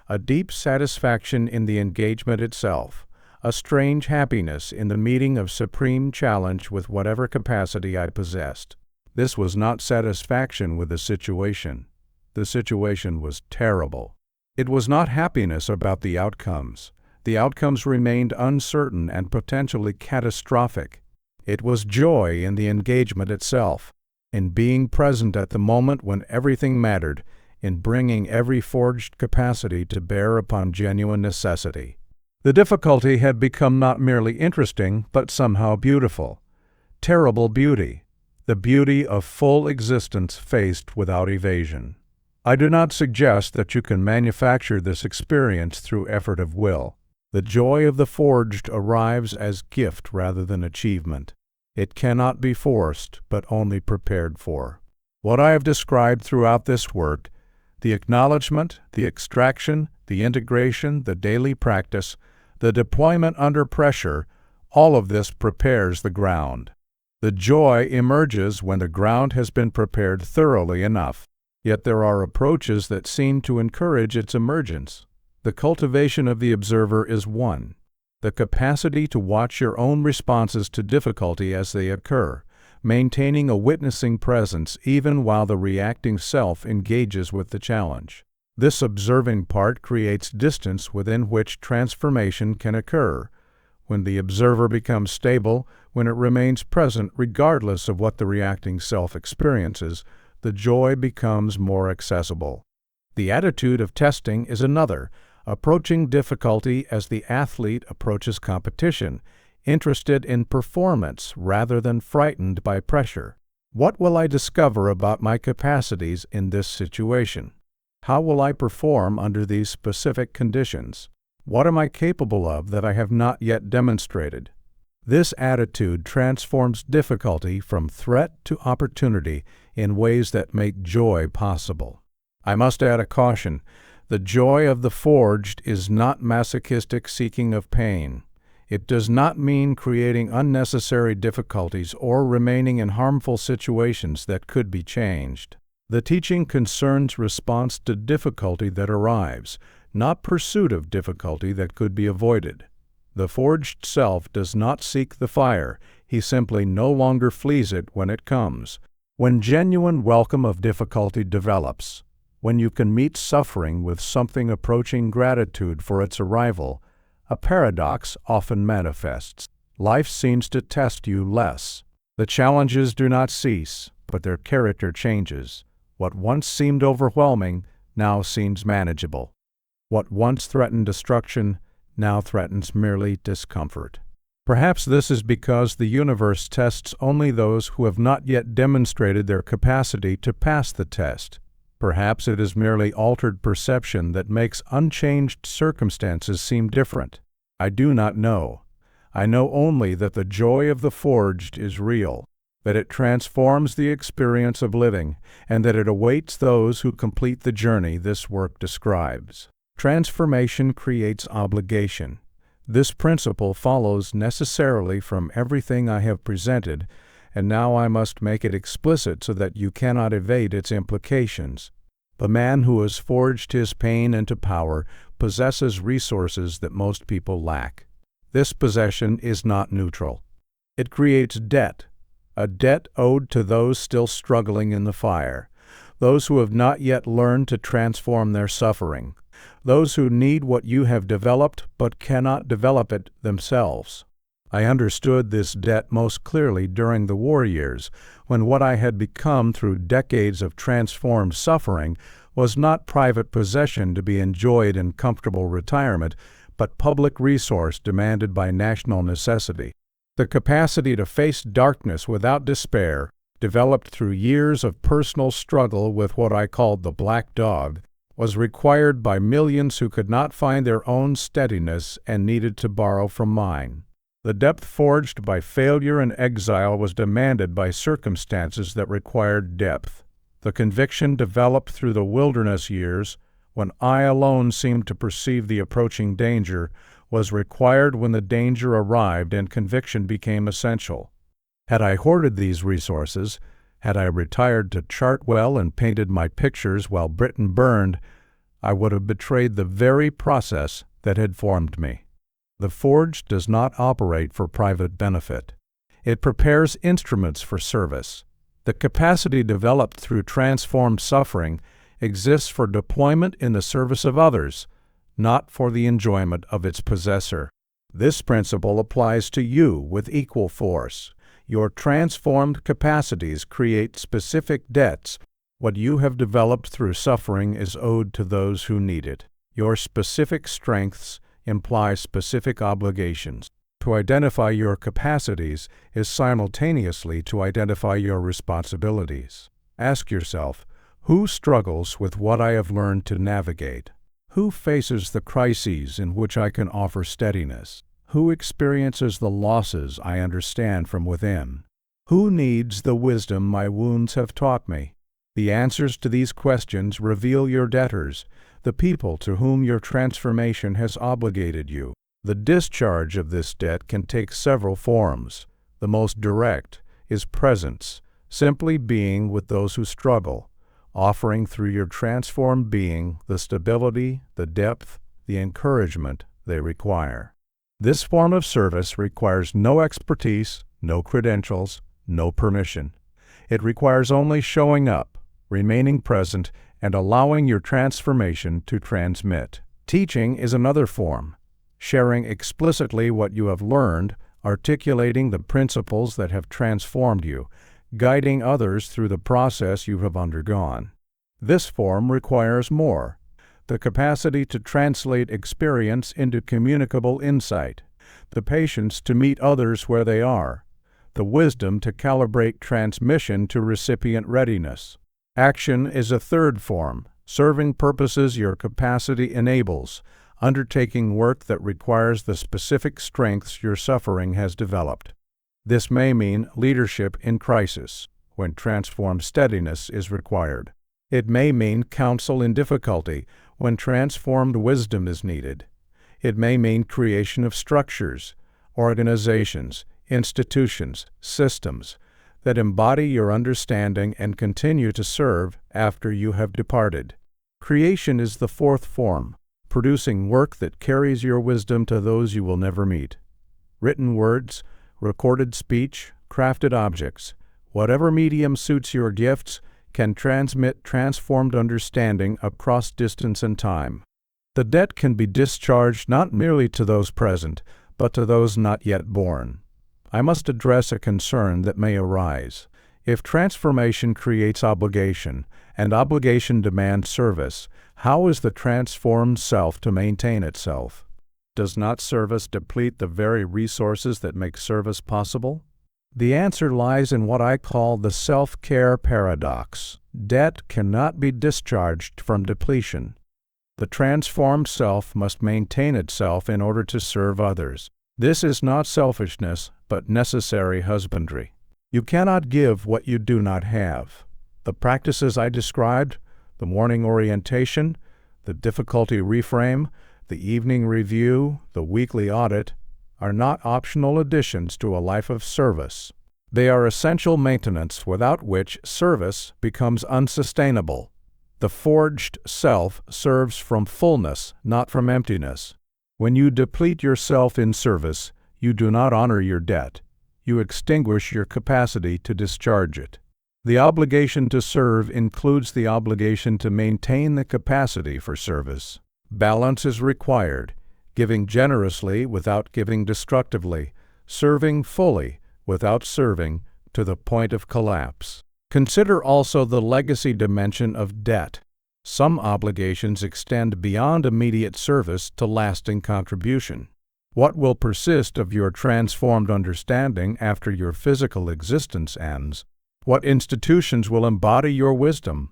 a deep satisfaction in the engagement itself, a strange happiness in the meeting of supreme challenge with whatever capacity I possessed. This was not satisfaction with the situation. The situation was terrible. It was not happiness about the outcomes. The outcomes remained uncertain and potentially catastrophic. It was joy in the engagement itself, in being present at the moment when everything mattered, in bringing every forged capacity to bear upon genuine necessity. The difficulty had become not merely interesting, but somehow beautiful. Terrible beauty, the beauty of full existence faced without evasion. I do not suggest that you can manufacture this experience through effort of will. The joy of the forged arrives as gift rather than achievement. It cannot be forced, but only prepared for. What I have described throughout this work, the acknowledgement, the extraction, the integration, the daily practice, the deployment under pressure, all of this prepares the ground. The joy emerges when the ground has been prepared thoroughly enough. Yet there are approaches that seem to encourage its emergence. The cultivation of the observer is one. The capacity to watch your own responses to difficulty as they occur, maintaining a witnessing presence even while the reacting self engages with the challenge. This observing part creates distance within which transformation can occur. When the observer becomes stable, when it remains present regardless of what the reacting self experiences, the joy becomes more accessible. The attitude of testing is another, approaching difficulty as the athlete approaches competition, interested in performance rather than frightened by pressure. What will I discover about my capacities in this situation? How will I perform under these specific conditions? What am I capable of that I have not yet demonstrated? This attitude transforms difficulty from threat to opportunity in ways that make joy possible. I must add a caution. The joy of the forged is not masochistic seeking of pain. It does not mean creating unnecessary difficulties or remaining in harmful situations that could be changed. The teaching concerns response to difficulty that arrives, not pursuit of difficulty that could be avoided. The forged self does not seek the fire, he simply no longer flees it when it comes. When genuine welcome of difficulty develops, when you can meet suffering with something approaching gratitude for its arrival, a paradox often manifests. Life seems to test you less. The challenges do not cease, but their character changes. What once seemed overwhelming now seems manageable. What once threatened destruction now threatens merely discomfort. Perhaps this is because the universe tests only those who have not yet demonstrated their capacity to pass the test. Perhaps it is merely altered perception that makes unchanged circumstances seem different. I do not know. I know only that the joy of the forged is real, that it transforms the experience of living, and that it awaits those who complete the journey this work describes. Transformation creates obligation. This principle follows necessarily from everything I have presented, and now I must make it explicit so that you cannot evade its implications. The man who has forged his pain into power possesses resources that most people lack. This possession is not neutral. It creates debt, a debt owed to those still struggling in the fire, those who have not yet learned to transform their suffering, those who need what you have developed but cannot develop it themselves. I understood this debt most clearly during the war years, when what I had become through decades of transformed suffering was not private possession to be enjoyed in comfortable retirement, but public resource demanded by national necessity. The capacity to face darkness without despair, developed through years of personal struggle with what I called the black dog, was required by millions who could not find their own steadiness and needed to borrow from mine. The depth forged by failure and exile was demanded by circumstances that required depth. The conviction developed through the wilderness years, when I alone seemed to perceive the approaching danger, was required when the danger arrived and conviction became essential. Had I hoarded these resources, had I retired to Chartwell and painted my pictures while Britain burned, I would have betrayed the very process that had formed me. The forge does not operate for private benefit. It prepares instruments for service. The capacity developed through transformed suffering exists for deployment in the service of others, not for the enjoyment of its possessor. This principle applies to you with equal force. Your transformed capacities create specific debts. What you have developed through suffering is owed to those who need it. Your specific strengths imply specific obligations. To identify your capacities is simultaneously to identify your responsibilities. Ask yourself, who struggles with what I have learned to navigate? Who faces the crises in which I can offer steadiness? Who experiences the losses I understand from within? Who needs the wisdom my wounds have taught me? The answers to these questions reveal your debtors, the people to whom your transformation has obligated you. The discharge of this debt can take several forms. The most direct is presence, simply being with those who struggle, offering through your transformed being the stability, the depth, the encouragement they require. This form of service requires no expertise, no credentials, no permission. It requires only showing up, remaining present, and allowing your transformation to transmit. Teaching is another form, sharing explicitly what you have learned, articulating the principles that have transformed you, guiding others through the process you have undergone. This form requires more: the capacity to translate experience into communicable insight, the patience to meet others where they are, the wisdom to calibrate transmission to recipient readiness. Action is a third form, serving purposes your capacity enables, undertaking work that requires the specific strengths your suffering has developed. This may mean leadership in crisis, when transformed steadiness is required. It may mean counsel in difficulty, when transformed wisdom is needed. It may mean creation of structures, organizations, institutions, systems that embody your understanding and continue to serve after you have departed. Creation is the fourth form, producing work that carries your wisdom to those you will never meet. Written words, recorded speech, crafted objects, whatever medium suits your gifts, can transmit transformed understanding across distance and time. The debt can be discharged not merely to those present, but to those not yet born. I must address a concern that may arise. If transformation creates obligation, and obligation demands service, how is the transformed self to maintain itself? Does not service deplete the very resources that make service possible? The answer lies in what I call the self-care paradox. Debt cannot be discharged from depletion. The transformed self must maintain itself in order to serve others. This is not selfishness, but necessary husbandry. You cannot give what you do not have. The practices I described, the morning orientation, the difficulty reframe, the evening review, the weekly audit, are not optional additions to a life of service. They are essential maintenance without which service becomes unsustainable. The forged self serves from fullness, not from emptiness. When you deplete yourself in service, you do not honor your debt. You extinguish your capacity to discharge it. The obligation to serve includes the obligation to maintain the capacity for service. Balance is required, giving generously without giving destructively, serving fully without serving to the point of collapse. Consider also the legacy dimension of debt. Some obligations extend beyond immediate service to lasting contribution. What will persist of your transformed understanding after your physical existence ends? What institutions will embody your wisdom?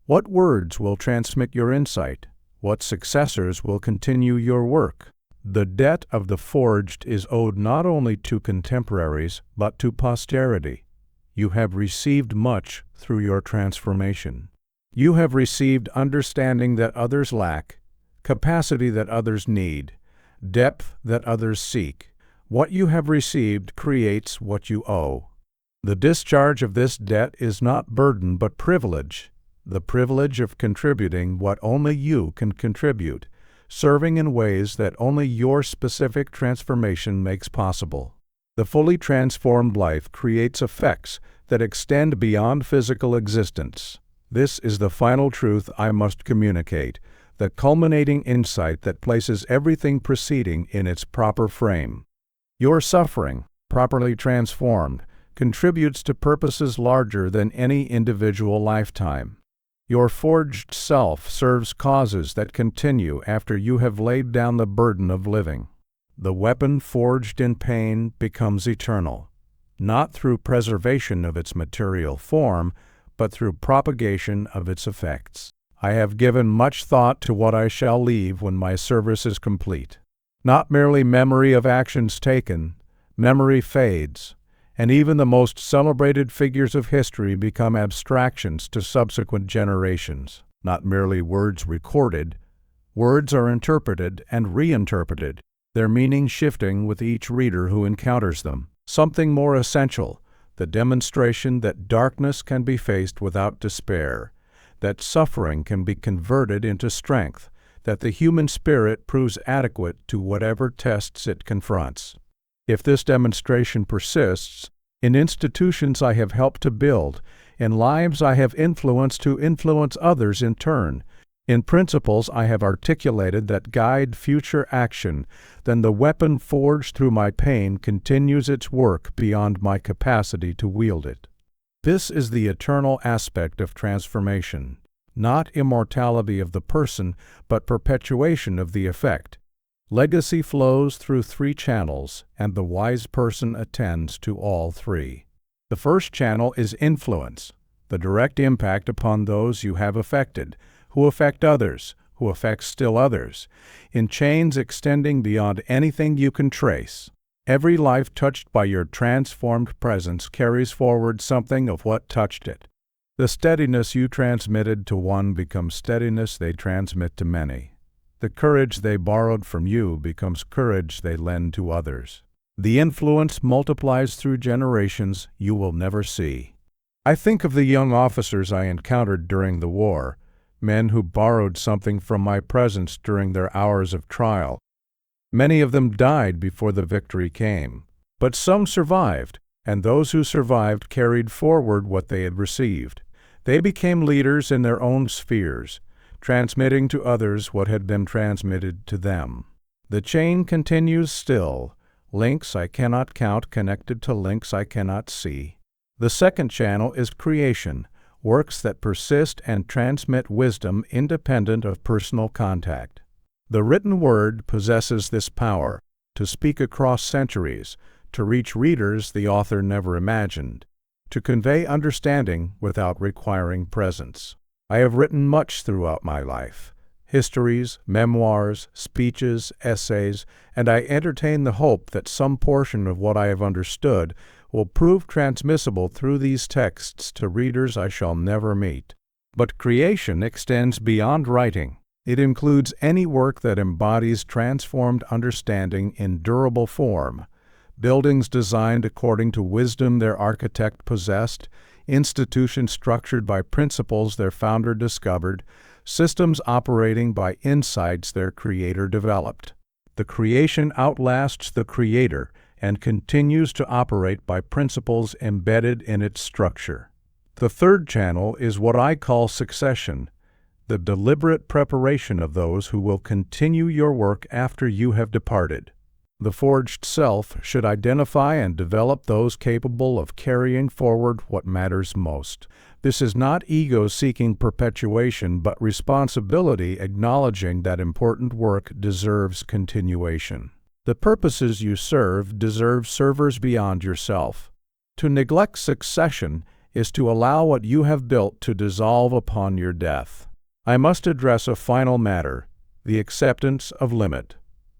What words will transmit your insight? What successors will continue your work? The debt of the forged is owed not only to contemporaries, but to posterity. You have received much through your transformation. You have received understanding that others lack, capacity that others need, depth that others seek. What you have received creates what you owe. The discharge of this debt is not burden but privilege, the privilege of contributing what only you can contribute, serving in ways that only your specific transformation makes possible. The fully transformed life creates effects that extend beyond physical existence. This is the final truth I must communicate, the culminating insight that places everything preceding in its proper frame. Your suffering, properly transformed, contributes to purposes larger than any individual lifetime. Your forged self serves causes that continue after you have laid down the burden of living. The weapon forged in pain becomes eternal, not through preservation of its material form, but through propagation of its effects. I have given much thought to what I shall leave when my service is complete. Not merely memory of actions taken, memory fades, and even the most celebrated figures of history become abstractions to subsequent generations. Not merely words recorded, words are interpreted and reinterpreted, their meaning shifting with each reader who encounters them. Something more essential, the demonstration that darkness can be faced without despair, that suffering can be converted into strength, that the human spirit proves adequate to whatever tests it confronts. If this demonstration persists, in institutions I have helped to build, in lives I have influenced to influence others in turn, in principles I have articulated that guide future action, then the weapon forged through my pain continues its work beyond my capacity to wield it. This is the eternal aspect of transformation, not immortality of the person, but perpetuation of the effect. Legacy flows through 3 channels, and the wise person attends to all 3. The first channel is influence, the direct impact upon those you have affected, who affect others, who affect still others, in chains extending beyond anything you can trace. Every life touched by your transformed presence carries forward something of what touched it. The steadiness you transmitted to one becomes steadiness they transmit to many. The courage they borrowed from you becomes courage they lend to others. The influence multiplies through generations you will never see. I think of the young officers I encountered during the war, men who borrowed something from my presence during their hours of trial. Many of them died before the victory came, but some survived, and those who survived carried forward what they had received. They became leaders in their own spheres, transmitting to others what had been transmitted to them. The chain continues still, links I cannot count connected to links I cannot see. The second channel is creation, works that persist and transmit wisdom independent of personal contact. The written word possesses this power, to speak across centuries, to reach readers the author never imagined, to convey understanding without requiring presence. I have written much throughout my life, histories, memoirs, speeches, essays, and I entertain the hope that some portion of what I have understood will prove transmissible through these texts to readers I shall never meet. But creation extends beyond writing. It includes any work that embodies transformed understanding in durable form, buildings designed according to wisdom their architect possessed, institutions structured by principles their founder discovered, systems operating by insights their creator developed. The creation outlasts the creator and continues to operate by principles embedded in its structure. The third channel is what I call succession, the deliberate preparation of those who will continue your work after you have departed. The forged self should identify and develop those capable of carrying forward what matters most. This is not ego seeking perpetuation, but responsibility acknowledging that important work deserves continuation. The purposes you serve deserve servers beyond yourself. To neglect succession is to allow what you have built to dissolve upon your death. I must address a final matter, the acceptance of limit.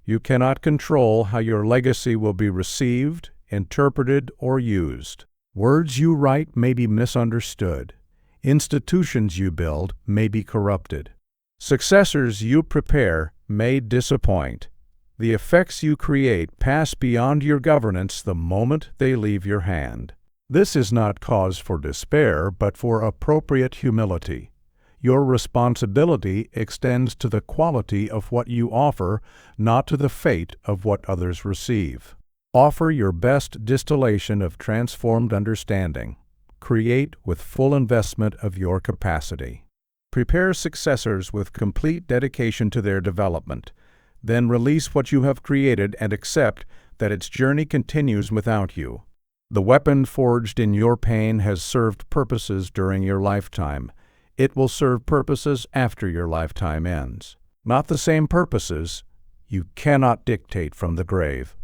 You cannot control how your legacy will be received, interpreted, or used. Words you write may be misunderstood. Institutions you build may be corrupted. Successors you prepare may disappoint. The effects you create pass beyond your governance the moment they leave your hand. This is not cause for despair, but for appropriate humility. Your responsibility extends to the quality of what you offer, not to the fate of what others receive. Offer your best distillation of transformed understanding. Create with full investment of your capacity. Prepare successors with complete dedication to their development. Then release what you have created and accept that its journey continues without you. The weapon forged in your pain has served purposes during your lifetime. It will serve purposes after your lifetime ends. Not the same purposes. You cannot dictate from the grave.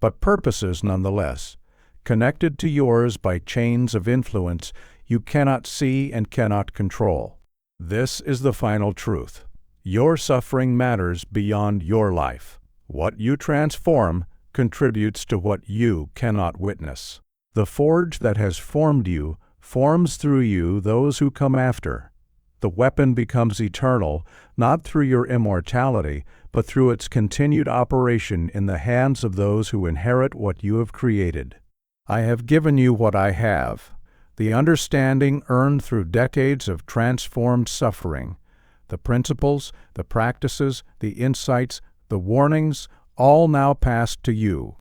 But purposes nonetheless, connected to yours by chains of influence you cannot see and cannot control. This is the final truth. Your suffering matters beyond your life. What you transform contributes to what you cannot witness. The forge that has formed you forms through you those who come after. The weapon becomes eternal, not through your immortality, but through its continued operation in the hands of those who inherit what you have created. I have given you what I have, the understanding earned through decades of transformed suffering, the principles, the practices, the insights, the warnings, all now passed to you.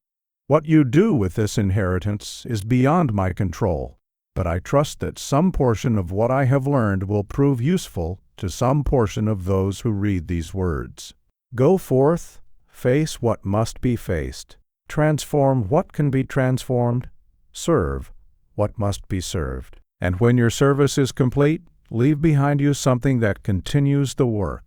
What you do with this inheritance is beyond my control, but I trust that some portion of what I have learned will prove useful to some portion of those who read these words. Go forth, face what must be faced, transform what can be transformed, serve what must be served. And when your service is complete, leave behind you something that continues the work.